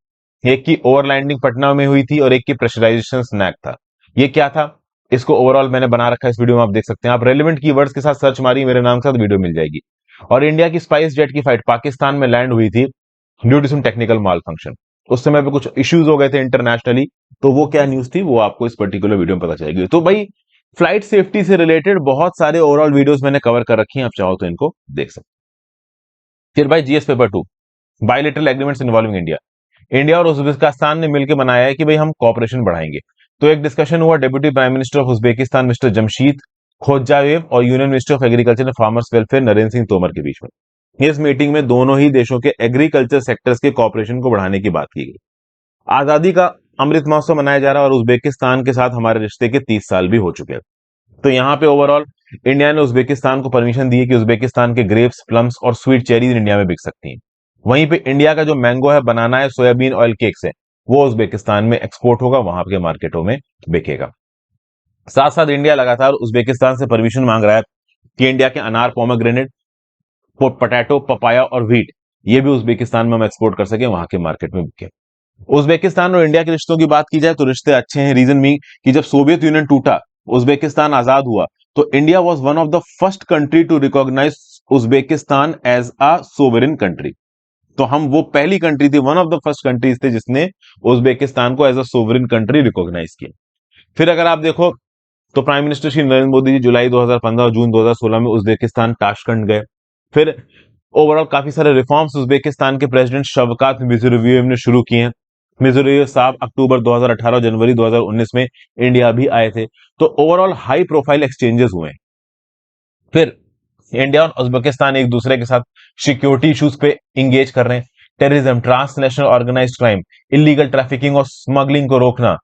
एक की ओवरलैंडिंग पटना में हुई थी और एक की प्रेशराइजेशन स्नैक था। ये क्या था, इसको ओवरऑल मैंने बना रखा है, इस वीडियो में आप देख सकते हैं। आप रेलेवेंट कीवर्ड्स के साथ सर्च मारिए मेरे नाम के साथ, वीडियो मिल जाएगी। और इंडिया की स्पाइस जेट की फ्लाइट पाकिस्तान में लैंड हुई थी due to some technical malfunction. उस समय पे कुछ इश्यूज हो गए थे इंटरनेशनली, तो वो क्या न्यूज थी वो आपको इस पर्टिकुलर वीडियो में पता चलेगी। तो भाई फ्लाइट सेफ्टी से रिलेटेड बहुत सारे ओवरऑल वीडियोस मैंने कवर कर रखी हैं, आप चाहो तो इनको देख सकते हैं। फिर भाई GS paper 2 bilateral agreements involving India. India और उज्बेकिस्तान ने मिलकर बनाया है कि भाई हम कोऑपरेशन बढ़ाएंगे। तो एक डिस्कशन हुआ deputy prime minister of Uzbekistan mister Jamshid Khodjaev और union minister of agriculture and farmers welfare Narendra Singh Tomar के बीच में। इस मीटिंग में दोनों ही देशों के एग्रीकल्चर सेक्टर्स के कोऑपरेशन को बढ़ाने की बात की गई। आजादी का अमृत महोत्सव मनाया जा रहा है और उज्बेकिस्तान के साथ हमारे रिश्ते के 30 साल भी हो चुके हैं। तो यहाँ पे ओवरऑल इंडिया ने उज्बेकिस्तान को परमिशन दी है कि उज्बेकिस्तान के ग्रेप्स, प्लम्स और स्वीट चेरीज इंडिया में बिक सकती हैं। वहीं पे इंडिया का जो मैंगो है, बनाना है, सोयाबीन ऑयल केक्स है, वो उज्बेकिस्तान में एक्सपोर्ट होगा, वहां के मार्केटों में बिकेगा। साथ साथ इंडिया लगातार उज्बेकिस्तान से परमिशन मांग रहा है कि इंडिया के अनार, पोमेग्रेनेट, पोटैटो, पपाया और व्हीट ये भी उज्बेकिस्तान में हम एक्सपोर्ट कर सके, वहां के मार्केट में बिके। उज्बेकिस्तान और इंडिया के रिश्तों की बात की जाए तो रिश्ते अच्छे हैं। रीजन मी कि जब सोवियत यूनियन टूटा, उज्बेकिस्तान आजाद हुआ, तो India was one of the first country to recognise Uzbekistan as a sovereign country. तो हम वो पहली कंट्री थी, one of the first countries थे जिसने उज्बेकिस्तान को as a sovereign country recognise किया। फिर अगर आप देखो तो प्राइम मिनिस्टर श्री नरेंद्र मोदी जी जुलाई 2015 और जून 2016 में उज्बेकिस्तान ताशकंद गए। फिर ओवरऑल काफी सारे रिफॉर्म्स उज्बेकिस्तान के प्रेसिडेंट शवकात मिर्जियोयेव ने शुरू किए हैं। मिर्जियोयेव साहब अक्टूबर 2018 और जनवरी 2019 में इंडिया भी आए थे। तो ओवरऑल हाई प्रोफाइल एक्सचेंजेस हुए हैं। फिर इंडिया और उज्बेकिस्तान एक दूसरे के साथ सिक्योरिटी इश्यूज पे इंगेज कर रहे हैं। Terrorism, transnational organised crime, illegal trafficking और स्मगलिंग को रोकना,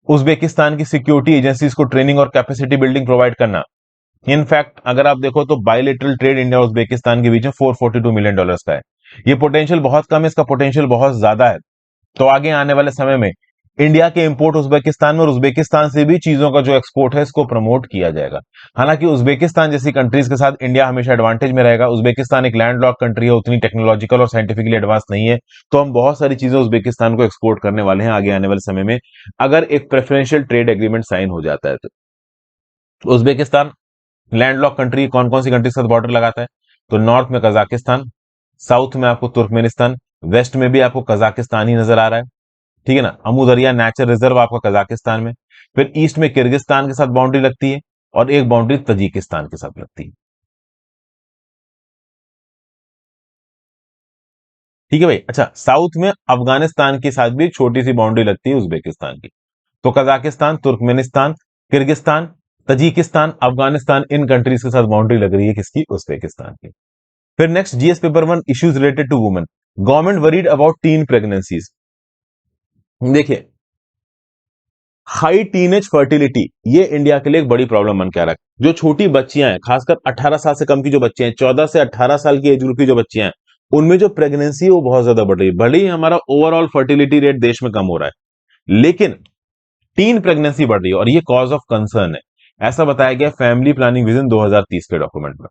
उज्बेकिस्तान की सिक्योरिटी एजेंसीज को ट्रेनिंग और कैपेसिटी बिल्डिंग प्रोवाइड करना। इनफैक्ट अगर आप देखो तो बायलेटरल ट्रेड इंडिया और उज्बेकिस्तान के बीच में $442 मिलियन का है। ये पोटेंशियल बहुत कम है, इसका पोटेंशियल बहुत ज्यादा है। तो आगे आने वाले समय में इंडिया के इंपोर्ट उज्बेकिस्तान में और उज्बेकिस्तान से भी चीजों का जो एक्सपोर्ट है इसको प्रमोट किया जाएगा। हालांकि उज्बेकिस्तान जैसी कंट्रीज के साथ इंडिया हमेशा एडवांटेज में रहेगा। उज्बेकिस्तान एक लैंडलॉक कंट्री है, उतनी टेक्नोलॉजिकल और साइंटिफिकली एडवांस नहीं है, तो हम बहुत सारी चीजें उज्बेकिस्तान को एक्सपोर्ट करने वाले हैं आगे आने वाले समय में, अगर एक प्रेफरेंशियल ट्रेड एग्रीमेंट साइन हो जाता है तो। उज्बेकिस्तान लैंडलॉक कंट्री कौन कौन सी कंट्री के साथ बॉर्डर लगाता है, तो नॉर्थ में कजाकिस्तान, साउथ में आपको तुर्कमेनिस्तान, वेस्ट में भी आपको कजाकिस्तान ही नजर आ रहा है, ठीक है ना। अमू दरिया नेचुरल रिजर्व आपका कजाकिस्तान में। फिर ईस्ट में किर्गिस्तान के साथ बाउंड्री लगती है और एक बाउंड्री तजिकिस्तान के साथ लगती है। ठीक है भाई। अच्छा, साउथ में अफगानिस्तान के साथ भी एक छोटी सी बाउंड्री लगती है उज्बेकिस्तान की। तो Kazakhstan, Turkmenistan, Kyrgyzstan, Tajikistan, Afghanistan, इन कंट्रीज के साथ बाउंड्री लग रही है किसकी? उज्बेकिस्तान की। फिर next, GS paper 1, issues related to women. Government worried about teen pregnancies. देखिए, हाई टीनेज फर्टिलिटी ये इंडिया के लिए एक बड़ी प्रॉब्लम बन के आ रहा है। जो छोटी बच्चियां हैं, खासकर 18 साल से कम की जो बच्चियां हैं, 14 से 18 साल की एज ग्रुप की जो बच्चियां हैं, उनमें जो प्रेगनेंसी है वो बहुत ज्यादा बढ़ रही है। भले ही हमारा ओवरऑल फर्टिलिटी रेट देश में कम हो रहा है, लेकिन टीन प्रेगनेंसी बढ़ रही है और ये कॉज ऑफ कंसर्न है। ऐसा बताया गया फैमिली प्लानिंग विजन 2030 के डॉक्यूमेंट में।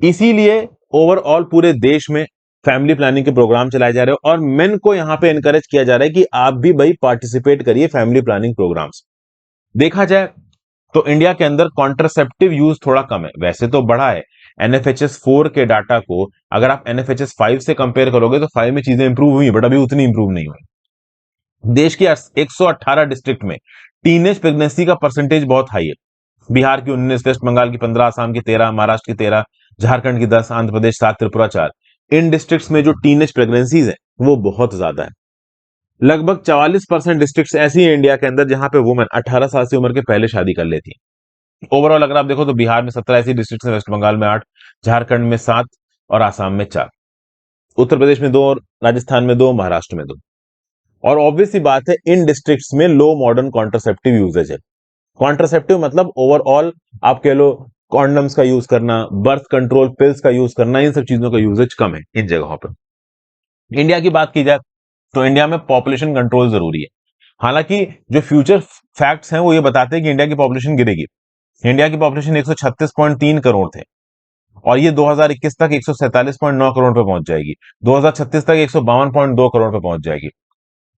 इसीलिए ओवरऑल पूरे देश में फैमिली प्लानिंग के प्रोग्राम चलाए जा रहे हैं और मेन को यहां पे एनकरेज किया जा रहा है कि आप भी भाई पार्टिसिपेट करिए फैमिली प्लानिंग प्रोग्राम्स। देखा जाए तो इंडिया के अंदर कॉन्ट्रासेप्टिव यूज थोड़ा कम है, वैसे तो बढ़ा है। एनएफएचएस 4 के डाटा को अगर आप एनएफएचएस 5 से कंपेयर करोगे तो 5 में चीजें इंप्रूव हुई, बट अभी उतनी इंप्रूव नहीं हुई। देश के 118 डिस्ट्रिक्ट में टीनेज प्रेगनेंसी का परसेंटेज बहुत हाई है। बिहार की 19, वेस्ट बंगाल की 15, असम की 13, महाराष्ट्र की 13, झारखंड की 10, आंध्र प्रदेश 7, त्रिपुरा 4। इन डिस्ट्रिक्ट्स में जो टीनेज प्रेगनेंसीज है वो बहुत ज्यादा है। लगभग 44% डिस्ट्रिक्ट्स ऐसी हैं इंडिया के अंदर जहां पे वुमेन 18 साल से उम्र के पहले शादी कर लेती है। ओवरऑल अगर आप देखो तो बिहार में 17 ऐसी डिस्ट्रिक्ट्स हैं, वेस्ट बंगाल में 8, झारखंड में 7 और आसाम में 4, उत्तर प्रदेश में 2 और राजस्थान में 2, महाराष्ट्र में 2। और ऑब्वियस सी बात है इन डिस्ट्रिक्ट्स में लो मॉडर्न कॉन्ट्रासेप्टिव यूजेज है। कॉन्ट्रासेप्टिव मतलब ओवरऑल आप कह लो कॉन्डम्स का यूज करना, बर्थ कंट्रोल पिल्स का यूज करना, इन सब चीजों का यूजेज कम है इन जगहों पर। इंडिया की बात की जाए तो इंडिया में पॉपुलेशन कंट्रोल जरूरी है। हालांकि जो फ्यूचर फैक्ट्स हैं वो ये बताते हैं कि इंडिया की पॉपुलेशन गिरेगी। इंडिया की पॉपुलेशन 136.3 करोड़ थे और ये 2021 तक 147.9 करोड़ पे पहुंच जाएगी। 2036 तक 152.2 करोड़ पे पहुंच जाएगी।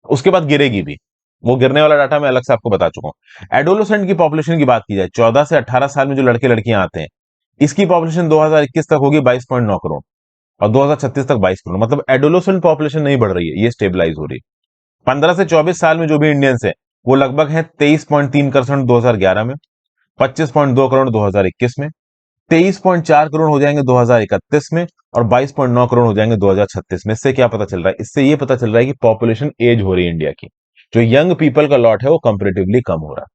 उसके बाद गिरेगी भी। वो गिरने वाला डाटा मैं अलग से आपको बता चुका हूं। एडोलेसेंट की पॉपुलेशन की बात की जाए, 14 से 18 साल में जो लड़के लड़कियां आते हैं, इसकी पॉपुलेशन 2021 तक होगी 22.9 करोड़ और 2036 तक 22 करोड़। मतलब एडोलेसेंट पॉपुलेशन नहीं बढ़ रही है, ये स्टेबलाइज हो रही है। 15 से 24 साल में जो भी इंडियंस है वो लगभग है 23.3 करोड़ 2011 में, 25.2 करोड़ 2021 में, 23.4 करोड़ हो जाएंगे 2031 में और 22.9 करोड़ हो जाएंगे 2036 में। इससे क्या पता चल रहा है? इससे ये पता चल रहा है कि पॉपुलेशन एज हो रही है इंडिया की। जो यंग पीपल का लॉट है वो कंपेरेटिवली कम हो रहा है।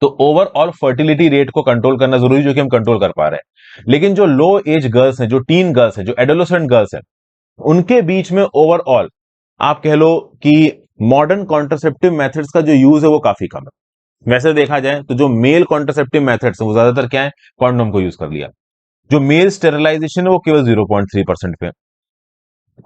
तो ओवरऑल फर्टिलिटी रेट को कंट्रोल करना जरूरी, जो कि हम कंट्रोल कर पा रहे हैं। लेकिन जो लो एज गर्ल्स हैं, जो टीन गर्ल्स हैं, जो एडोलेसेंट गर्ल्स हैं, उनके बीच में ओवरऑल आप कह लो कि मॉडर्न कॉन्ट्रासेप्टिव मेथड्स का जो यूज है वो काफी कम है। वैसे देखा जाए तो जो मेल कॉन्ट्रासेप्टिव मेथड्स है वो ज्यादातर क्या है? कॉन्डोम को यूज कर लिया। जो मेल स्टेरिलाइजेशन है वो केवल 0.3% पे।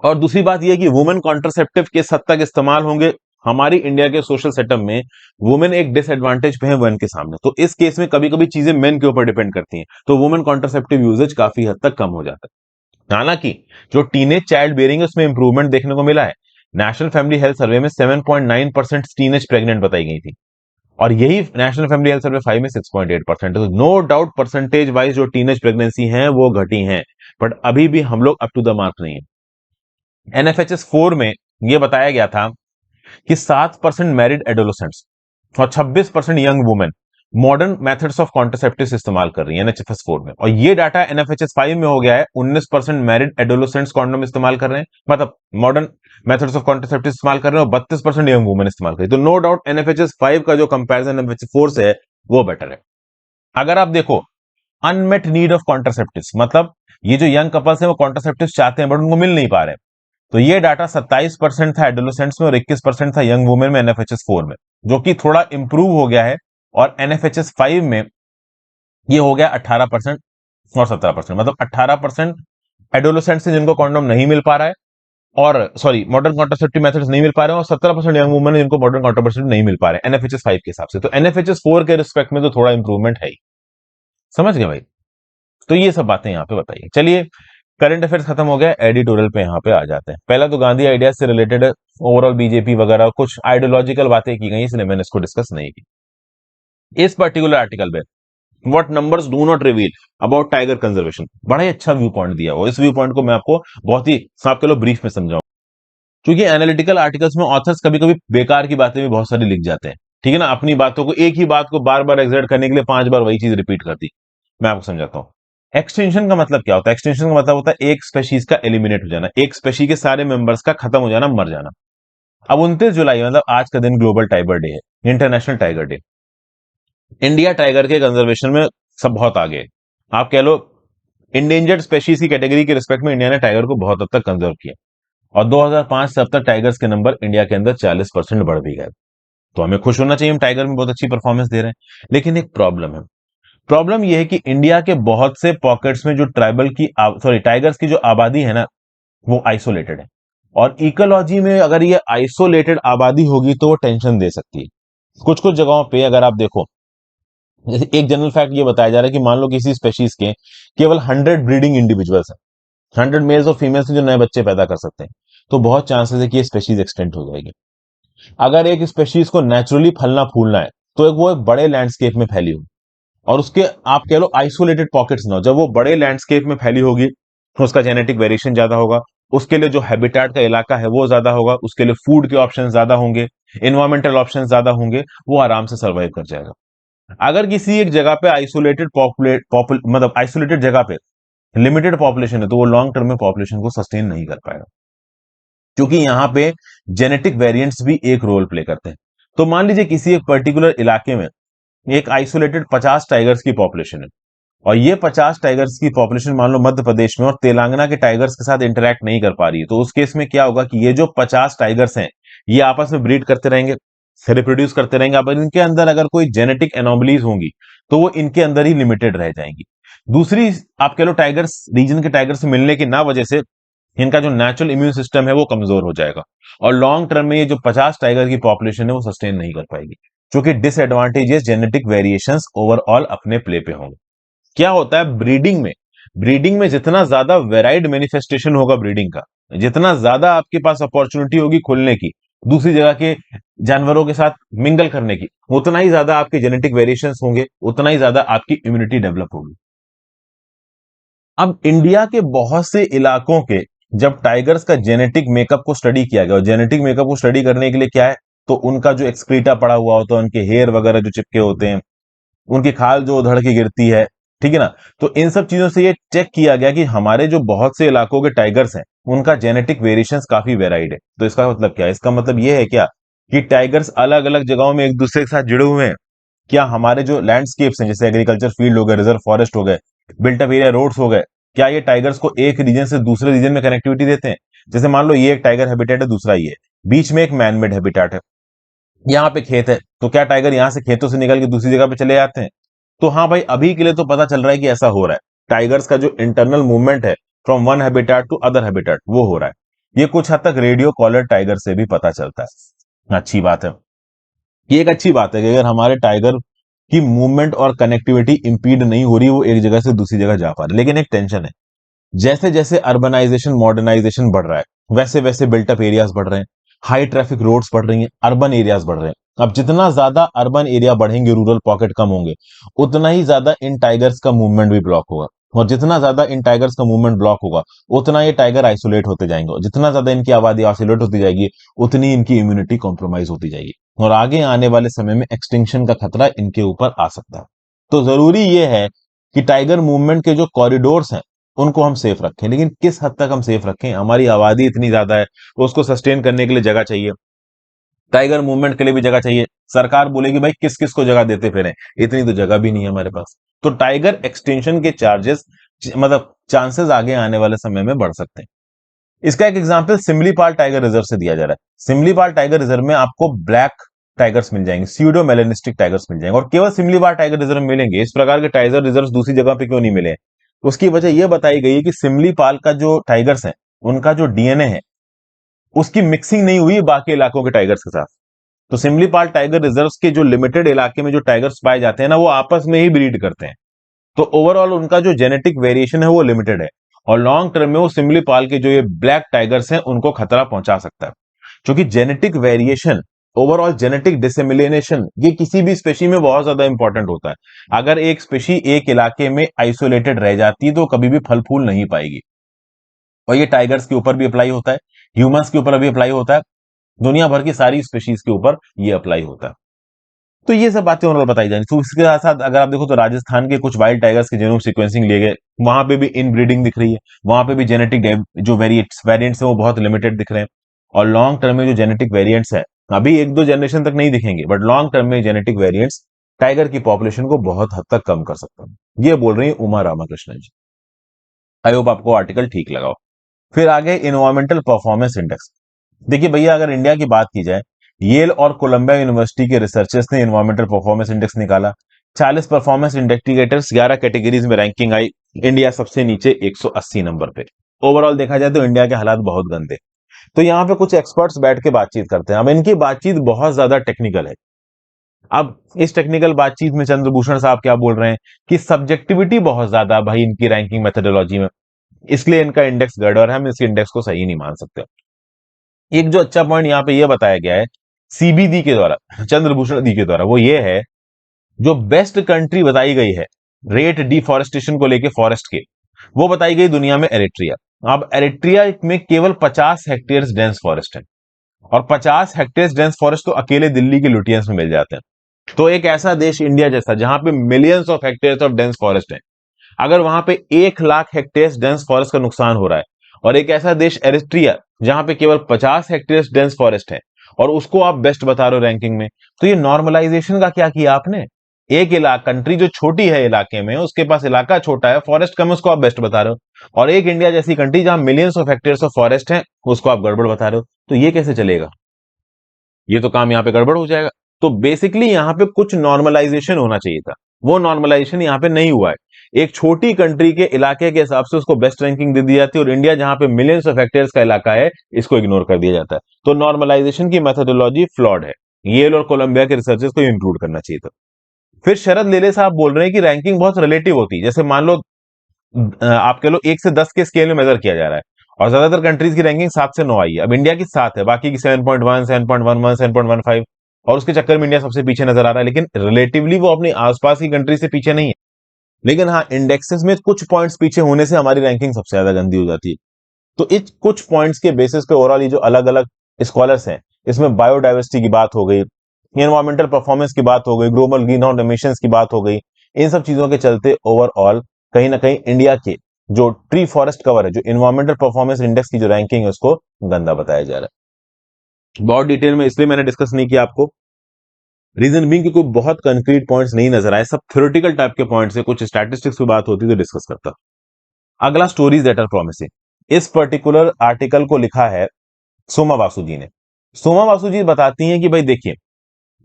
और दूसरी बात यह है कि वुमेन कॉन्ट्रासेप्टिव किस हद तक इस्तेमाल होंगे? हमारी इंडिया के सोशल सेटअप में वुमेन एक डिसएडवांटेज पे है मेन के सामने, तो इस केस में कभी कभी चीजें मेन के ऊपर डिपेंड करती हैं, तो वुमेन कॉन्ट्रासेप्टिव यूजेज काफी हद तक कम हो जाता है। हालांकि जो टीनेज चाइल्ड बेयरिंग है उसमें इंप्रूवमेंट देखने को मिला है। नेशनल फैमिली हेल्थ सर्वे में 7.9% टीनेज प्रेग्नेंट बताई गई थी और यही नेशनल फैमिली हेल्थ सर्वे 5 में 6.8%। तो नो डाउट परसेंटेज वाइज जो टीनेज प्रेगनेंसी है वो घटी है, बट अभी भी हम लोग अप टू द मार्क नहीं है। एनएफएचएस 4 में यह बताया गया था कि 7% मैरिड एडोलेसेंट्स और 26% young women modern methods of contraceptives इस्तेमाल कर रही है एनएचएफएस 4 में। और ये डाटा एनएफएचएस 5 में हो गया है, 19% मैरिड एडोलेसेंट्स कॉन्डोम इस्तेमाल कर रहे हैं, मतलब मॉडर्न मेथड्स ऑफ कॉन्ट्रासेप्टिव इस्तेमाल कर रहे हैं, और 32% यंग वुमेन इस्तेमाल कर रही है। तो नो डाउट एनएफएचएस 5 का जो कंपैरिजन एनएफएचएस 4 से है वो बेटर है। अगर आप देखो अनमेट नीड ऑफ कॉन्ट्रासेप्टिव्स, मतलब ये जो यंग कपल्स हैं वो कॉन्ट्रासेप्टिव्स चाहते हैं बट उनको मिल नहीं पा रहे हैं, तो ये डाटा 27% था एडोलेसेंट्स में और 21% था यंग वुमेन में एनएफएचएस 4 में, जो कि थोड़ा इंप्रूव हो गया है। और एनएफएचएस 5 में ये हो गया 18% और 17%, मतलब 18% एडोलेसेंट्स हैं जिनको कॉन्डोम नहीं मिल पा रहा है, और सॉरी मॉडर्न कॉन्ट्रासेप्टिव मेथड्स नहीं मिल पा रहे हैं, और 17% यंग वुमेन जिनको मॉडर्न कॉन्ट्रासेप्टिव नहीं मिल पा रहे हैं एनएफएचएस 5 के हिसाब से। तो एनएफएचएस 4 के रिस्पेक्ट में तो थोड़ा इंप्रूवमेंट है ही। समझ गए भाई? तो ये सब बातें यहाँ पे बताइए। चलिए, करंट अफेयर्स खत्म हो गया, एडिटोरियल पे यहाँ पे आ जाते हैं। पहला तो गांधी आइडियाज से रिलेटेड ओवरऑल बीजेपी वगैरह कुछ आइडियोलॉजिकल बातें की गई, इसलिए मैंने इसको डिस्कस नहीं की। इस पर्टिकुलर आर्टिकल में what numbers do not reveal about tiger conservation, बड़ा ही अच्छा व्यू पॉइंट दिया हुआ। इस व्यू पॉइंट को मैं आपको बहुत ही आप कह लो ब्रीफ में समझाऊं, क्योंकि एनालिटिकल आर्टिकल्स में ऑथर्स कभी कभी बेकार की बातें भी बहुत सारी लिख जाते हैं। ठीक है ना, अपनी बातों को, एक ही बात को बार बार एग्जर्ट करने के लिए 5 बार वही चीज रिपीट कर दी। मैं आपको समझाता हूं। एक्सटेंशन का मतलब क्या होता है? एक्सटेंशन का मतलब होता है एक स्पेशीज का एलिमिनेट हो जाना, एक स्पेशी के सारे मेंबर्स का खत्म हो जाना, मर जाना। अब 29 जुलाई मतलब आज का दिन ग्लोबल टाइगर डे है, international tiger day. India tiger के कंजर्वेशन में सब बहुत आगे है। आप कह लो इंडेंजर्ड स्पेशीज की कैटेगरी के रिस्पेक्ट में इंडिया ने टाइगर को बहुत हद तक कंजर्व किया, और 2005 से अब तक टाइगर्स के नंबर इंडिया के अंदर 40% बढ़ भी गए। तो हमें खुश होना चाहिए, हम टाइगर में बहुत अच्छी परफॉर्मेंस दे रहे हैं। लेकिन एक प्रॉब्लम है। प्रॉब्लम यह है कि इंडिया के बहुत से पॉकेट्स में जो ट्राइबल की सॉरी टाइगर्स की जो आबादी है ना, वो आइसोलेटेड है। और इकोलॉजी में अगर ये आइसोलेटेड आबादी होगी तो वो टेंशन दे सकती है। कुछ कुछ जगहों पे अगर आप देखो, जैसे एक जनरल फैक्ट ये बताया जा रहा है कि मान लो किसी स्पेशीज के केवल 100 ब्रीडिंग इंडिविजुअल्स हैं, 100 मेल्स और फीमेल्स जो नए बच्चे पैदा कर सकते हैं, तो बहुत चांसेस है कि ये स्पेशीज एक्सटेंट हो जाएगी। अगर एक स्पेशीज को नेचुरली फलना फूलना है तो वो एक बड़े लैंडस्केप में फैली हो, और उसके आप कह लो आइसोलेटेड पॉकेट्स ना हो। जब वो बड़े लैंडस्केप में फैली होगी तो उसका जेनेटिक वेरिएशन ज्यादा होगा, उसके लिए जो हैबिटेट का इलाका है वो ज्यादा होगा, उसके लिए फूड के ऑप्शन ज्यादा होंगे, इन्वायरमेंटल ऑप्शन ज्यादा होंगे, वो आराम से सर्वाइव कर जाएगा। अगर किसी एक जगह पे आइसोलेटेड मतलब आइसोलेटेड जगह पे लिमिटेड पॉपुलेशन है तो वो लॉन्ग टर्म में पॉपुलेशन को सस्टेन नहीं कर पाएगा, क्योंकि यहां पे जेनेटिक वेरिएंट्स भी एक रोल प्ले करते हैं। तो मान लीजिए किसी एक पर्टिकुलर इलाके में एक आइसोलेटेड 50 टाइगर्स की पॉपुलेशन है, और ये 50 टाइगर्स की पॉपुलेशन मान लो मध्य प्रदेश में और तेलंगाना के टाइगर्स के साथ इंटरेक्ट नहीं कर पा रही है, तो उस केस में क्या होगा कि ये जो 50 टाइगर्स हैं ये आपस में ब्रीड करते रहेंगे, रिप्रोड्यूस करते रहेंगे। अब इनके अंदर अगर कोई जेनेटिक एनोमलीज होंगी तो वो इनके अंदर ही लिमिटेड रह जाएंगी। दूसरी, आप कह लो टाइगर्स रीजन के टाइगर्स से मिलने की ना वजह से इनका जो नेचुरल इम्यून सिस्टम है वो कमजोर हो जाएगा, और लॉन्ग टर्म में ये जो 50 टाइगर की पॉपुलेशन है वो सस्टेन नहीं कर पाएगी, क्योंकि डिसएडवांटेजेस जेनेटिक वेरिएशंस ओवरऑल अपने प्ले पे होंगे। क्या होता है ब्रीडिंग में? ब्रीडिंग में जितना ज्यादा वेराइड मैनिफेस्टेशन होगा ब्रीडिंग का, जितना ज्यादा आपके पास अपॉर्चुनिटी होगी खुलने की, दूसरी जगह के जानवरों के साथ मिंगल करने की, उतना ही ज्यादा आपके जेनेटिक वेरिएशंस होंगे, उतना ही ज्यादा आपकी इम्यूनिटी डेवलप होगी। अब इंडिया के बहुत से इलाकों के जब टाइगर्स का जेनेटिक मेकअप को स्टडी किया गया, और जेनेटिक मेकअप को स्टडी करने के लिए क्या है, तो उनका जो एक्सक्रीटा पड़ा हुआ होता है, उनके हेयर वगैरह जो चिपके होते हैं, उनकी खाल जो उधड़ के गिरती है, ठीक है ना, तो इन सब चीजों से ये चेक किया गया कि हमारे जो बहुत से इलाकों के टाइगर्स हैं उनका जेनेटिक वेरिएशंस काफी वेराइड है। तो इसका मतलब क्या है? इसका मतलब ये है क्या कि टाइगर्स अलग अलग जगहों में एक दूसरे के साथ जुड़े हुए हैं। क्या हमारे जो लैंडस्केप्स हैं, जैसे एग्रीकल्चर फील्ड हो गए, रिजर्व फॉरेस्ट हो गए, बिल्ट अप एरिया रोड्स हो गए, क्या ये टाइगर्स को एक रीजन से दूसरे रीजन में कनेक्टिविटी देते हैं? जैसे मान लो ये एक टाइगर हैबिटेट है, दूसरा ये बीच में एक मैनमेड हैबिटेट है, यहाँ पे खेत है, तो क्या टाइगर यहाँ से खेतों से निकल के दूसरी जगह पे चले जाते हैं? तो हाँ भाई, अभी के लिए तो पता चल रहा है कि ऐसा हो रहा है। टाइगर्स का जो इंटरनल मूवमेंट है from one habitat to other habitat वो हो रहा है। ये कुछ हद तक रेडियो कॉलर टाइगर से भी पता चलता है। अच्छी बात है। ये एक अच्छी बात है कि अगर हमारे टाइगर की मूवमेंट और कनेक्टिविटी इंपीड नहीं हो रही, वो एक जगह से दूसरी जगह जा पा रहे, लेकिन एक टेंशन है। जैसे जैसे अर्बनाइजेशन मॉडर्नाइजेशन बढ़ रहा है, वैसे वैसे बिल्टअप एरियाज बढ़ रहे हैं, हाई ट्रैफिक रोड्स बढ़ रही हैं, अर्बन एरियाज बढ़ रहे हैं। अब जितना ज्यादा अर्बन एरिया बढ़ेंगे, रूरल पॉकेट कम होंगे, उतना ही ज्यादा इन टाइगर्स का मूवमेंट भी ब्लॉक होगा, और जितना ज्यादा इन टाइगर्स का मूवमेंट ब्लॉक होगा उतना ये टाइगर आइसोलेट होते जाएंगे, और जितना ज्यादा इनकी आबादी आइसोलेट होती जाएगी उतनी इनकी इम्यूनिटी कॉम्प्रोमाइज होती जाएगी, और आगे आने वाले समय में एक्सटिंक्शन का खतरा इनके ऊपर आ सकता है। तो जरूरी यह है कि टाइगर मूवमेंट के जो कॉरिडोर्स हैं उनको हम सेफ रखें, लेकिन किस हद तक हम सेफ रखें? हमारी आबादी इतनी ज्यादा है, तो उसको सस्टेन करने के लिए जगह चाहिए, टाइगर मूवमेंट के लिए भी जगह चाहिए। सरकार बोलेगी भाई किस किस को जगह देते फिरें, इतनी तो जगह भी नहीं है हमारे पास। तो टाइगर एक्सटेंशन के चार्जेस मतलब चांसेस आगे आने वाले समय में बढ़ सकते हैं। इसका एक एग्जांपल सिमलीपाल टाइगर रिजर्व से दिया जा रहा है। सिमलीपाल टाइगर रिजर्व में आपको ब्लैक टाइगर्स मिल जाएंगे, स्यूडो मेलेनिस्टिक टाइगर्स मिल जाएंगे, और केवल सिमलीपाल टाइगर रिजर्व में मिलेंगे। इस प्रकार के टाइगर रिजर्व दूसरी जगह पे क्यों नहीं मिले? उसकी वजह यह बताई गई है कि सिमलीपाल का जो टाइगर्स है उनका जो डीएनए है उसकी मिक्सिंग नहीं हुई बाकी इलाकों के टाइगर्स के साथ। तो सिमलीपाल टाइगर रिजर्व के जो लिमिटेड इलाके में जो टाइगर्स पाए जाते हैं ना, वो आपस में ही ब्रीड करते हैं। तो ओवरऑल उनका जो जेनेटिक वेरिएशन है वो लिमिटेड है, और लॉन्ग टर्म में वो सिमलीपाल के जो ये ब्लैक टाइगर्स हैं उनको खतरा पहुंचा सकता है, क्योंकि genetic variation, overall genetic dissemination, ये किसी भी स्पेशी में बहुत ज्यादा इंपॉर्टेंट होता है। अगर एक स्पेशी एक इलाके में आइसोलेटेड रह जाती है तो कभी भी फल फूल नहीं पाएगी, और ये टाइगर्स के ऊपर भी अप्लाई होता है, ह्यूमंस के ऊपर भी अप्लाई होता है, दुनिया भर की सारी स्पेशीज के ऊपर ये अप्लाई होता है। तो ये सब बातें ओवरऑल बताई जानी। तो इसके साथ साथ अगर आप देखो तो राजस्थान के कुछ वाइल्ड टाइगर्स के जीनोम सीक्वेंसिंग लिए गए, वहां पे भी इनब्रीडिंग दिख रही है, वहां पे भी जेनेटिक जो वेरिएंट्स है वो बहुत लिमिटेड दिख रहे हैं। और लॉन्ग टर्म में जो जेनेटिक वेरिएंट्स है, अभी एक दो जनरेशन तक नहीं दिखेंगे, बट लॉन्ग टर्म में जेनेटिक वेरिएंट्स टाइगर की पॉपुलेशन को बहुत हद तक कम कर सकता है। ये बोल रही है उमा रामाकृष्णन जी। आई होप आपको आर्टिकल ठीक लगा हो। फिर आगे इन्वायरमेंटल परफॉर्मेंस इंडेक्स। देखिए भैया, अगर इंडिया की बात की जाए, येल और कोलंबिया यूनिवर्सिटी के रिसर्चर्स ने इन्वायरमेंटल परफॉर्मेंस इंडेक्स निकाला। 40 परफॉर्मेंस इंडिकेटर्स, 11 कैटेगरीज में रैंकिंग आई। इंडिया सबसे नीचे 180 नंबर पे। ओवरऑल देखा जाए तो इंडिया के हालात बहुत गंदे। तो यहाँ पे कुछ एक्सपर्ट्स बैठ के बातचीत करते हैं। अब इनकी बातचीत बहुत ज्यादा टेक्निकल है। अब इस टेक्निकल बातचीत में चंद्रभूषण साहब क्या बोल रहे हैं कि सब्जेक्टिविटी बहुत ज्यादा है भाई इनकी रैंकिंग मेथोडोलॉजी में, इसलिए इनका इंडेक्स गड़बड़ है, हम इस इंडेक्स को सही नहीं मान सकते। एक जो अच्छा पॉइंट यहाँ पे ये बताया गया है सीबीडी के द्वारा, चंद्रभूषण दी के द्वारा, वो ये है, जो बेस्ट कंट्री बताई गई है रेट डिफॉरेस्टेशन को लेके फॉरेस्ट के, वो बताई गई दुनिया में एरिट्रिया। अब एरिट्रिया में केवल 50 हेक्टेयर डेंस फॉरेस्ट है, और 50 हेक्टेयर डेंस फॉरेस्ट तो अकेले दिल्ली के लुटियंस में मिल जाते हैं। तो एक ऐसा देश इंडिया जैसा, जहां पे millions of hectare of dense forest है, अगर वहां पे 1 लाख हेक्टेयर डेंस फॉरेस्ट का नुकसान हो रहा है, और एक ऐसा देश एरिट्रिया जहां पे केवल 50 हेक्टेयर डेंस फॉरेस्ट है, और उसको आप बेस्ट बता रहे हो रैंकिंग में, तो ये नॉर्मलाइजेशन का क्या किया आपने? एक इलाका, कंट्री जो छोटी है इलाके में, उसके पास इलाका छोटा है, फॉरेस्ट कम है, उसको आप बेस्ट बता रहे हो, और एक इंडिया जैसी कंट्री जहां millions of hectare of forest है, उसको आप गड़बड़ बता रहे हो। तो ये कैसे चलेगा? ये तो काम यहाँ पे गड़बड़ हो जाएगा। तो बेसिकली यहाँ पे कुछ नॉर्मलाइजेशन होना चाहिए था, वो नॉर्मलाइजेशन यहाँ पे नहीं हुआ है। एक छोटी कंट्री के इलाके के हिसाब से उसको बेस्ट रैंकिंग दे दी जाती है, और इंडिया जहां पे मिलियंस ऑफ हेक्टेयर्स का इलाका है, इसको इग्नोर कर दिया जाता है। तो नॉर्मलाइजेशन की मेथोडोलॉजी फ्लॉड है। येल और कोलंबिया के रिसर्चर्स को इंक्लूड करना चाहिए था। फिर शरद लेले साहब बोल रहे हैं कि रैंकिंग बहुत रिलेटिव होती है। जैसे मान लो आप कह लो 1 से 10 के स्केल में मेजर किया जा रहा है, और ज्यादातर कंट्रीज की रैंकिंग 7 से 9 आई है। अब इंडिया की 7 है, बाकी की 7.1, 7.11, 7.15, और उसके चक्कर में इंडिया सबसे पीछे नजर आ रहा है। लेकिन रिलेटिवली वो अपनी आसपास की कंट्री से पीछे नहीं है। लेकिन हाँ, इंडेक्सेस में कुछ पॉइंट्स पीछे होने से हमारी रैंकिंग सबसे ज्यादा गंदी हो जाती है। तो इस कुछ पॉइंट्स के बेसिस पे ओवरऑल ये जो अलग अलग स्कॉलर्स हैं, इसमें बायोडाइवर्सिटी की बात हो गई, एनवायरमेंटल परफॉर्मेंस की बात हो गई, ग्लोबल ग्रीन हाउस एमिशंस की बात हो गई, इन सब चीजों के चलते ओवरऑल कहीं ना कहीं इंडिया के जो ट्री फॉरेस्ट कवर है, जो एनवायरमेंटल परफॉर्मेंस इंडेक्स की जो रैंकिंग है, उसको गंदा बताया जा रहा है। बहुत डिटेल में इसलिए मैंने डिस्कस नहीं किया आपको, रीजन बीइंग कि कोई बहुत कंक्रीट पॉइंट्स नहीं नजर आए, सब थ्योरेटिकल टाइप के पॉइंट्स है। कुछ स्टैटिस्टिक्स पे बात होती तो डिस्कस करता। अगला, स्टोरीज दैट आर प्रॉमिसिंग। इस पर्टिकुलर आर्टिकल को लिखा है सोमा बासु जी ने। सोमा बासु जी बताती हैं कि भाई देखिए,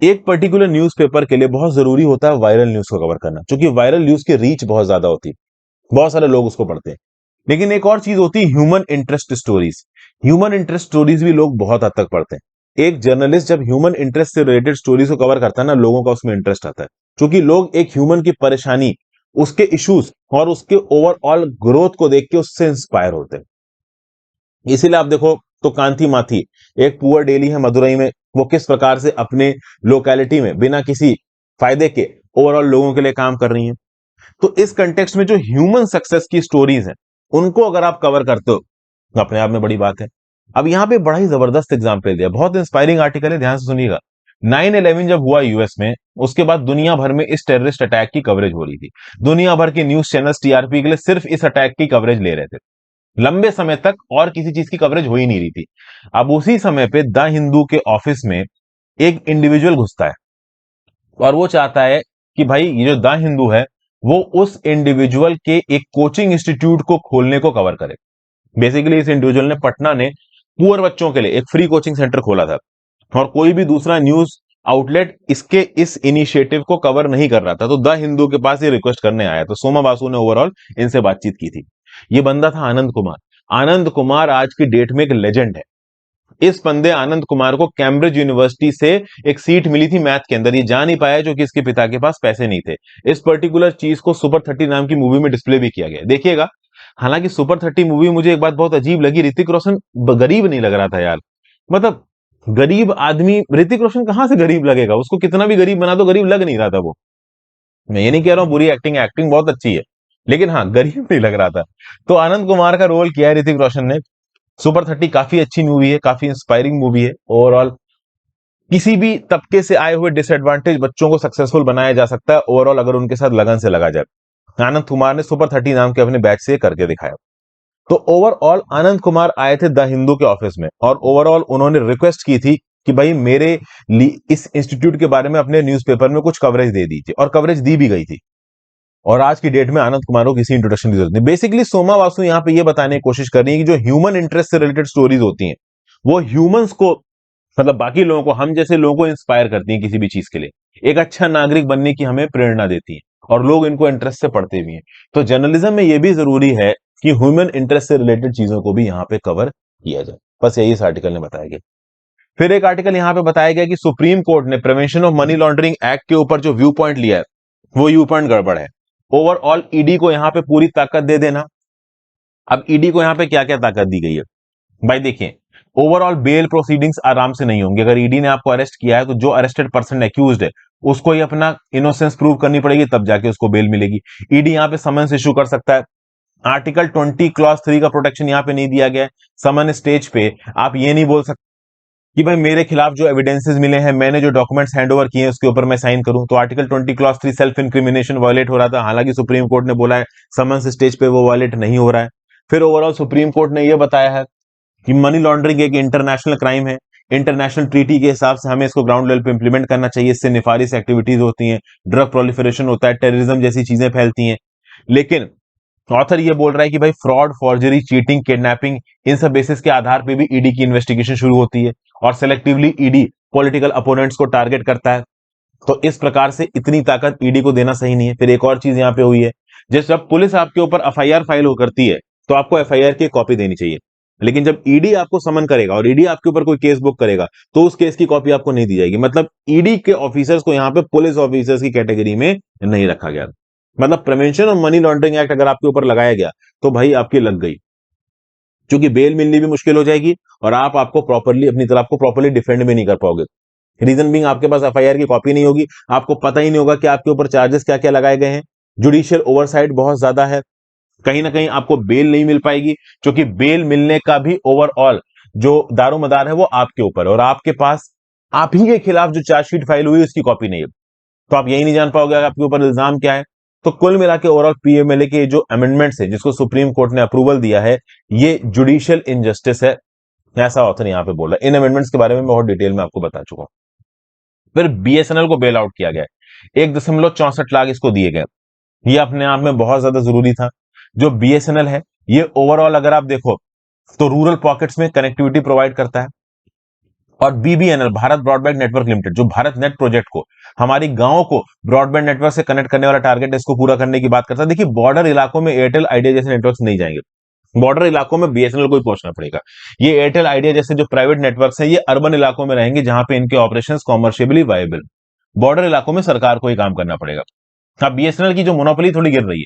एक पर्टिकुलर न्यूज़पेपर के लिए बहुत जरूरी होता है वायरल न्यूज को कवर करना, क्योंकि वायरल न्यूज की रीच बहुत ज्यादा होती है, बहुत सारे लोग उसको पढ़ते हैं। लेकिन एक और चीज होती है human interest stories. Human interest stories भी लोग बहुत हद तक पढ़ते हैं। एक जर्नलिस्ट जब ह्यूमन इंटरेस्ट से रिलेटेड स्टोरीज को कवर करता है ना, लोगों का उसमें इंटरेस्ट आता है, क्योंकि लोग एक ह्यूमन की परेशानी, उसके इश्यूज और उसके ओवरऑल ग्रोथ को देख के उससे इंस्पायर होते हैं। इसीलिए आप देखो तो कांति माथी, एक पुअर डेली है मदुरई में, वो किस प्रकार से अपने लोकेलिटी में बिना किसी फायदे के ओवरऑल लोगों के लिए काम कर रही हैं। तो इस कंटेक्स्ट में जो ह्यूमन सक्सेस की स्टोरीज हैं, उनको अगर आप कवर करते हो, तो अपने आप में बड़ी बात है। अब यहां पे बड़ा ही जबरदस्त एग्जाम्पल दिया, बहुत इंस्पायरिंग आर्टिकल है, ध्यान से सुनिएगा। 9/11 जब हुआ यूएस में, उसके बाद दुनिया भर में इस टेररिस्ट अटैक की कवरेज हो रही थी। दुनिया भर के न्यूज चैनल्स टीआरपी के लिए सिर्फ इस अटैक की कवरेज ले रहे थे। लंबे समय तक और किसी चीज की कवरेज हो ही नहीं रही थी। अब उसी समय पे द हिंदू के ऑफिस में एक इंडिविजुअल घुसता है, और वो चाहता है कि भाई ये जो द हिंदू है, वो उस इंडिविजुअल के एक कोचिंग इंस्टीट्यूट को खोलने को कवर करे। बेसिकली इस इंडिविजुअल ने पटना ने पुअर बच्चों के लिए एक फ्री कोचिंग सेंटर खोला था, और कोई भी दूसरा न्यूज आउटलेट इसके इस इनिशिएटिव को कवर नहीं कर रहा था। तो द हिंदू के पास ये रिक्वेस्ट करने आया, तो सोमा बासु ने ओवरऑल इनसे बातचीत की थी। ये बंदा था आनंद कुमार। आनंद कुमार आज की डेट में एक लेजेंड है। इस बंदे आनंद कुमार को कैम्ब्रिज यूनिवर्सिटी से एक सीट मिली थी मैथ के अंदर, ये जा नहीं पाया क्योंकि इसके पिता के पास पैसे नहीं थे। इस पर्टिकुलर चीज को सुपर 30 नाम की मूवी में डिस्प्ले भी किया गया, देखिएगा। हालांकि सुपर 30 मूवी मुझे एक बात बहुत अजीब लगी, ऋतिक रोशन गरीब नहीं लग रहा था यार। मतलब गरीब आदमी, ऋतिक रोशन कहां से गरीब लगेगा? उसको कितना भी गरीब बना दो, गरीब लग नहीं रहा था वो। मैं ये नहीं कह रहा हूं बुरी एक्टिंग, एक्टिंग बहुत अच्छी है, लेकिन हाँ, गरीब नहीं लग रहा था। तो आनंद कुमार का रोल किया है ऋतिक रोशन ने। सुपर 30 काफी अच्छी मूवी है, काफी इंस्पायरिंग मूवी है ओवरऑल। किसी भी तबके से आए हुए डिसएडवांटेज बच्चों को सक्सेसफुल बनाया जा सकता है ओवरऑल, अगर उनके साथ लगन से लगा जाए। आनंद कुमार ने सुपर 30 नाम के अपने बैच से करके दिखाया। तो ओवरऑल आनंद कुमार आए थे द हिंदू के ऑफिस में, और ओवरऑल उन्होंने रिक्वेस्ट की थी कि भाई मेरे इस इंस्टीट्यूट के बारे में अपने न्यूज़पेपर में कुछ कवरेज दे दीजिए, और कवरेज दी भी गई थी। और आज की डेट में आनंद कुमार को किसी इंट्रोडक्शन की जरूरत नहीं। बेसिकली सोमा वासु यहाँ पे ये बताने की कोशिश कर रही है कि जो ह्यूमन इंटरेस्ट से रिलेटेड स्टोरीज होती हैं, वो ह्यूमंस को, मतलब बाकी लोगों को, हम जैसे लोगों को इंस्पायर करती हैं किसी भी चीज के लिए, एक अच्छा नागरिक बनने की हमें प्रेरणा देती हैं, और लोग इनको इंटरेस्ट से पढ़ते भी हैं। तो जर्नलिज्म में ये भी जरूरी है कि ह्यूमन इंटरेस्ट से रिलेटेड चीजों को भी यहाँ पे कवर किया जाए। बस यही इस आर्टिकल में बताया गया। फिर एक आर्टिकल यहाँ पे बताया गया कि सुप्रीम कोर्ट ने prevention of money laundering act के ऊपर जो व्यू पॉइंट लिया है, वो व्यू पॉइंट गड़बड़ है। ओवरऑल ईडी को यहाँ पे पूरी ताकत दे देना। अब ईडी को यहाँ पे क्या क्या ताकत दी गई है भाई, देखिए, ओवरऑल बेल प्रोसीडिंग्स आराम से नहीं होंगे। अगर ईडी ने आपको अरेस्ट किया है तो जो अरेस्टेड पर्सन एक्यूज्ड है उसको ही अपना इनोसेंस प्रूव करनी पड़ेगी, तब जाके उसको बेल मिलेगी। ईडी यहाँ पे समन्स इशू कर सकता है। आर्टिकल 20 क्लॉज 3 का प्रोटेक्शन यहाँ पे नहीं दिया गया है। समन स्टेज पे आप ये नहीं बोल सकते कि भाई मेरे खिलाफ जो एविडेंसेस मिले हैं, मैंने जो डॉक्यूमेंट्स हैंड ओवर किए हैं, उसके ऊपर मैं साइन करूं। तो article 20 clause 3 self incrimination violate हो रहा था, हालांकि सुप्रीम कोर्ट ने बोला है समन्स स्टेज पे वो वायलेट नहीं हो रहा है। फिर ओवरऑल सुप्रीम कोर्ट ने यह बताया है कि मनी लॉन्ड्रिंग एक इंटरनेशनल क्राइम है। इंटरनेशनल ट्रीटी के हिसाब से हमें इसको ग्राउंड लेवल पे इंप्लीमेंट करना चाहिए। इससे निफारिस एक्टिविटीज होती हैं, ड्रग प्रोलिफरेशन होता है, टेररिज्म जैसी चीजें फैलती हैं। लेकिन ऑथर ये बोल रहा है कि भाई फ्रॉड, फॉर्जरी, चीटिंग, किडनैपिंग, इन सब बेसिस के आधार पे भी ईडी की इन्वेस्टिगेशन शुरू होती है, और सेलेक्टिवली ईडी पॉलिटिकल अपोनेंट्स को टारगेट करता है। तो इस प्रकार से इतनी ताकत ईडी को देना सही नहीं है। फिर एक और चीज यहाँ पे हुई है, जैसे जब पुलिस आपके ऊपर एफआईआर फाइल हो करती है तो आपको एफआईआर की कॉपी देनी चाहिए। लेकिन जब ईडी आपको समन करेगा और ईडी आपके ऊपर कोई केस बुक करेगा तो उस केस की कॉपी आपको नहीं दी जाएगी। मतलब ईडी के ऑफिसर्स को यहाँ पे पुलिस ऑफिसर्स की कैटेगरी में नहीं रखा गया। मतलब prevention of money laundering act अगर आपके ऊपर लगाया गया तो भाई आपकी लग गई, क्योंकि बेल मिलनी भी मुश्किल हो जाएगी, और आप आपको प्रॉपरली अपनी तरफ को प्रॉपरली डिफेंड भी नहीं कर पाओगे। रीजन बीइंग आपके पास एफआईआर की कॉपी नहीं होगी, आपको पता ही नहीं होगा कि आपके ऊपर चार्जेस क्या क्या लगाए गए हैं। जुडिशियल ओवरसाइट बहुत ज्यादा है, कहीं ना कहीं आपको बेल नहीं मिल पाएगी, क्योंकि बेल मिलने का भी ओवरऑल जो दारोमदार है वो आपके ऊपर है, और आपके पास आप ही के खिलाफ जो चार्जशीट फाइल हुई उसकी कॉपी नहीं है। तो आप यही नहीं जान पाओगे आपके ऊपर इल्जाम क्या है। तो कुल मिला के ओवरऑल पीएमएलए के जो अमेंडमेंट्स है जिसको सुप्रीम कोर्ट ने अप्रूवल दिया है, ये जुडिशियल इनजस्टिस है, ऐसा ऑथर यहां पे बोला। इन अमेंडमेंट्स के बारे में बहुत डिटेल में आपको बता चुका हूं। फिर बीएसएनएल को बेल आउट किया गया, 1.64 लाख इसको दिए गए। ये अपने आप में बहुत ज्यादा जरूरी था। जो बीएसएनएल है ये ओवरऑल अगर आप देखो तो रूरल पॉकेट्स में कनेक्टिविटी प्रोवाइड करता है, और BBNL Bharat broadband network limited जो भारत नेट प्रोजेक्ट को, हमारी गांवों को ब्रॉडबैंड नेटवर्क से कनेक्ट करने वाला टारगेट है, इसको पूरा करने की बात करता है। देखिए, बॉर्डर इलाकों में एयरटेल आइडिया जैसे नेटवर्क नहीं जाएंगे, बॉर्डर इलाकों में बीएसएनएल को ही पहुंचना पड़ेगा। ये एयरटेल आइडिया जैसे जो प्राइवेट नेटवर्क्स हैं ये अर्बन इलाकों में रहेंगे जहां पे इनके ऑपरेशंस कॉमर्शियबली वायबल। बॉर्डर इलाकों में सरकार को ही काम करना पड़ेगा। अब बीएसएनएल की जो मोनोपोली थोड़ी गिर रही है,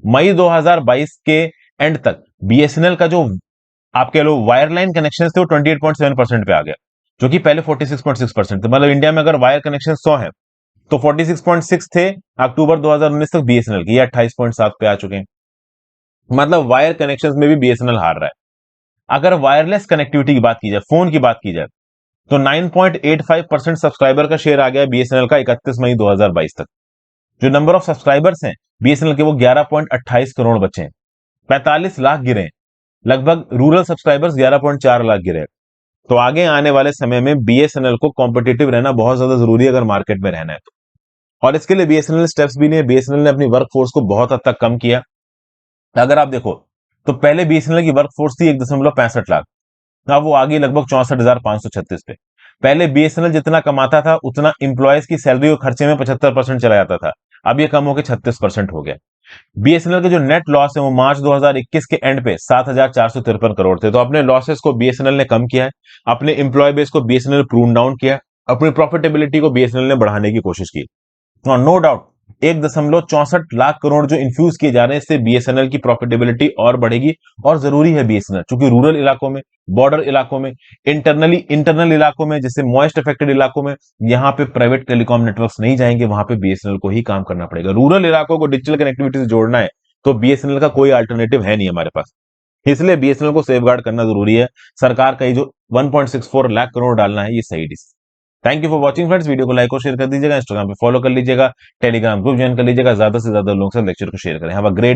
मई 2022 के एंड तक बीएसएनएल का जो आप कह लो वायरलाइन कनेक्शन थे वो 28.7% पे आ गया, जो कि पहले 46.6% थे। मतलब इंडिया में अगर वायर कनेक्शन 100 है तो 46.6 थे अक्टूबर 2019 तक बीएसएनएल की, ये 28.7 पे आ चुके हैं। मतलब वायर कनेक्शंस में भी बीएसएनएल हार रहा है। अगर वायरलेस कनेक्टिविटी की बात की जाए, फोन की बात की जाए, तो 9.85% सब्सक्राइबर का शेयर आ गया बीएसएनएल का 31 मई 2022 तक। जो नंबर ऑफ सब्सक्राइबर्स हैं बीएसएनएल के वो 11.28 करोड़ बचे हैं, 45 लाख गिरे हैं। लगभग रूरल सब्सक्राइबर्स 11.4 लाख गिरे हैं। तो आगे आने वाले समय में बीएसएनएल को कॉम्पिटिटिव रहना बहुत ज्यादा जरूरी है अगर मार्केट में रहना है तो। और इसके लिए बीएसएनएल स्टेप्स भी लिए। बीएसएनएल ने अपनी वर्कफोर्स को बहुत हद तक कम किया। अगर आप देखो तो पहले बीएसएनएल की वर्कफोर्स थी 1.65 लाख, अब वो आगे लगभग 64,536 पे। पहले बीएसएनएल जितना कमाता था उतना इंप्लॉयज की सैलरी और खर्चे में 75% चला जाता था, अब ये कम होकर 36% हो गया। बीएसएनएल के जो नेट लॉस है वो मार्च 2021 के एंड पे 7,453 करोड़ थे। तो अपने लॉसेस को बीएसएनएल ने कम किया है, अपने एम्प्लॉय बेस को बीएसएनएल प्रून डाउन किया, अपनी प्रॉफिटेबिलिटी को बीएसएनएल ने बढ़ाने की कोशिश की। और नो डाउट 1.64 लाख करोड़ जो इन्फ्यूज किए जा रहे हैं इससे बीएसएनएल की प्रॉफिटेबिलिटी और बढ़ेगी। और जरूरी है बीएसएनएल, क्योंकि रूरल इलाकों में, बॉर्डर इलाकों में, इंटरनल इलाकों में, जैसे मॉइस्ट अफेक्टेड इलाकों में, यहाँ पे प्राइवेट टेलीकॉम नेटवर्क्स नहीं जाएंगे, वहां पे बीएसएनएल को ही काम करना पड़ेगा। रूरल इलाकों को डिजिटल कनेक्टिविटी से जोड़ना है तो बीएसएनएल का कोई अल्टरनेटिव है नहीं हमारे पास, इसलिए बीएसएनएल को सेफगार्ड करना जरूरी है। सरकार का ये जो 1.64 लाख करोड़ डालना है ये सही decision. Thank you for watching friends. Video को लाइक और शेयर कर दीजिएगा, इंस्टाग्राम पे फॉलो कर लीजिएगा, टेलीग्राम ग्रुप ज्वाइन कर लीजिएगा, ज्यादा से ज्यादा लोगों से लेक्चर को शेयर करें। Have a great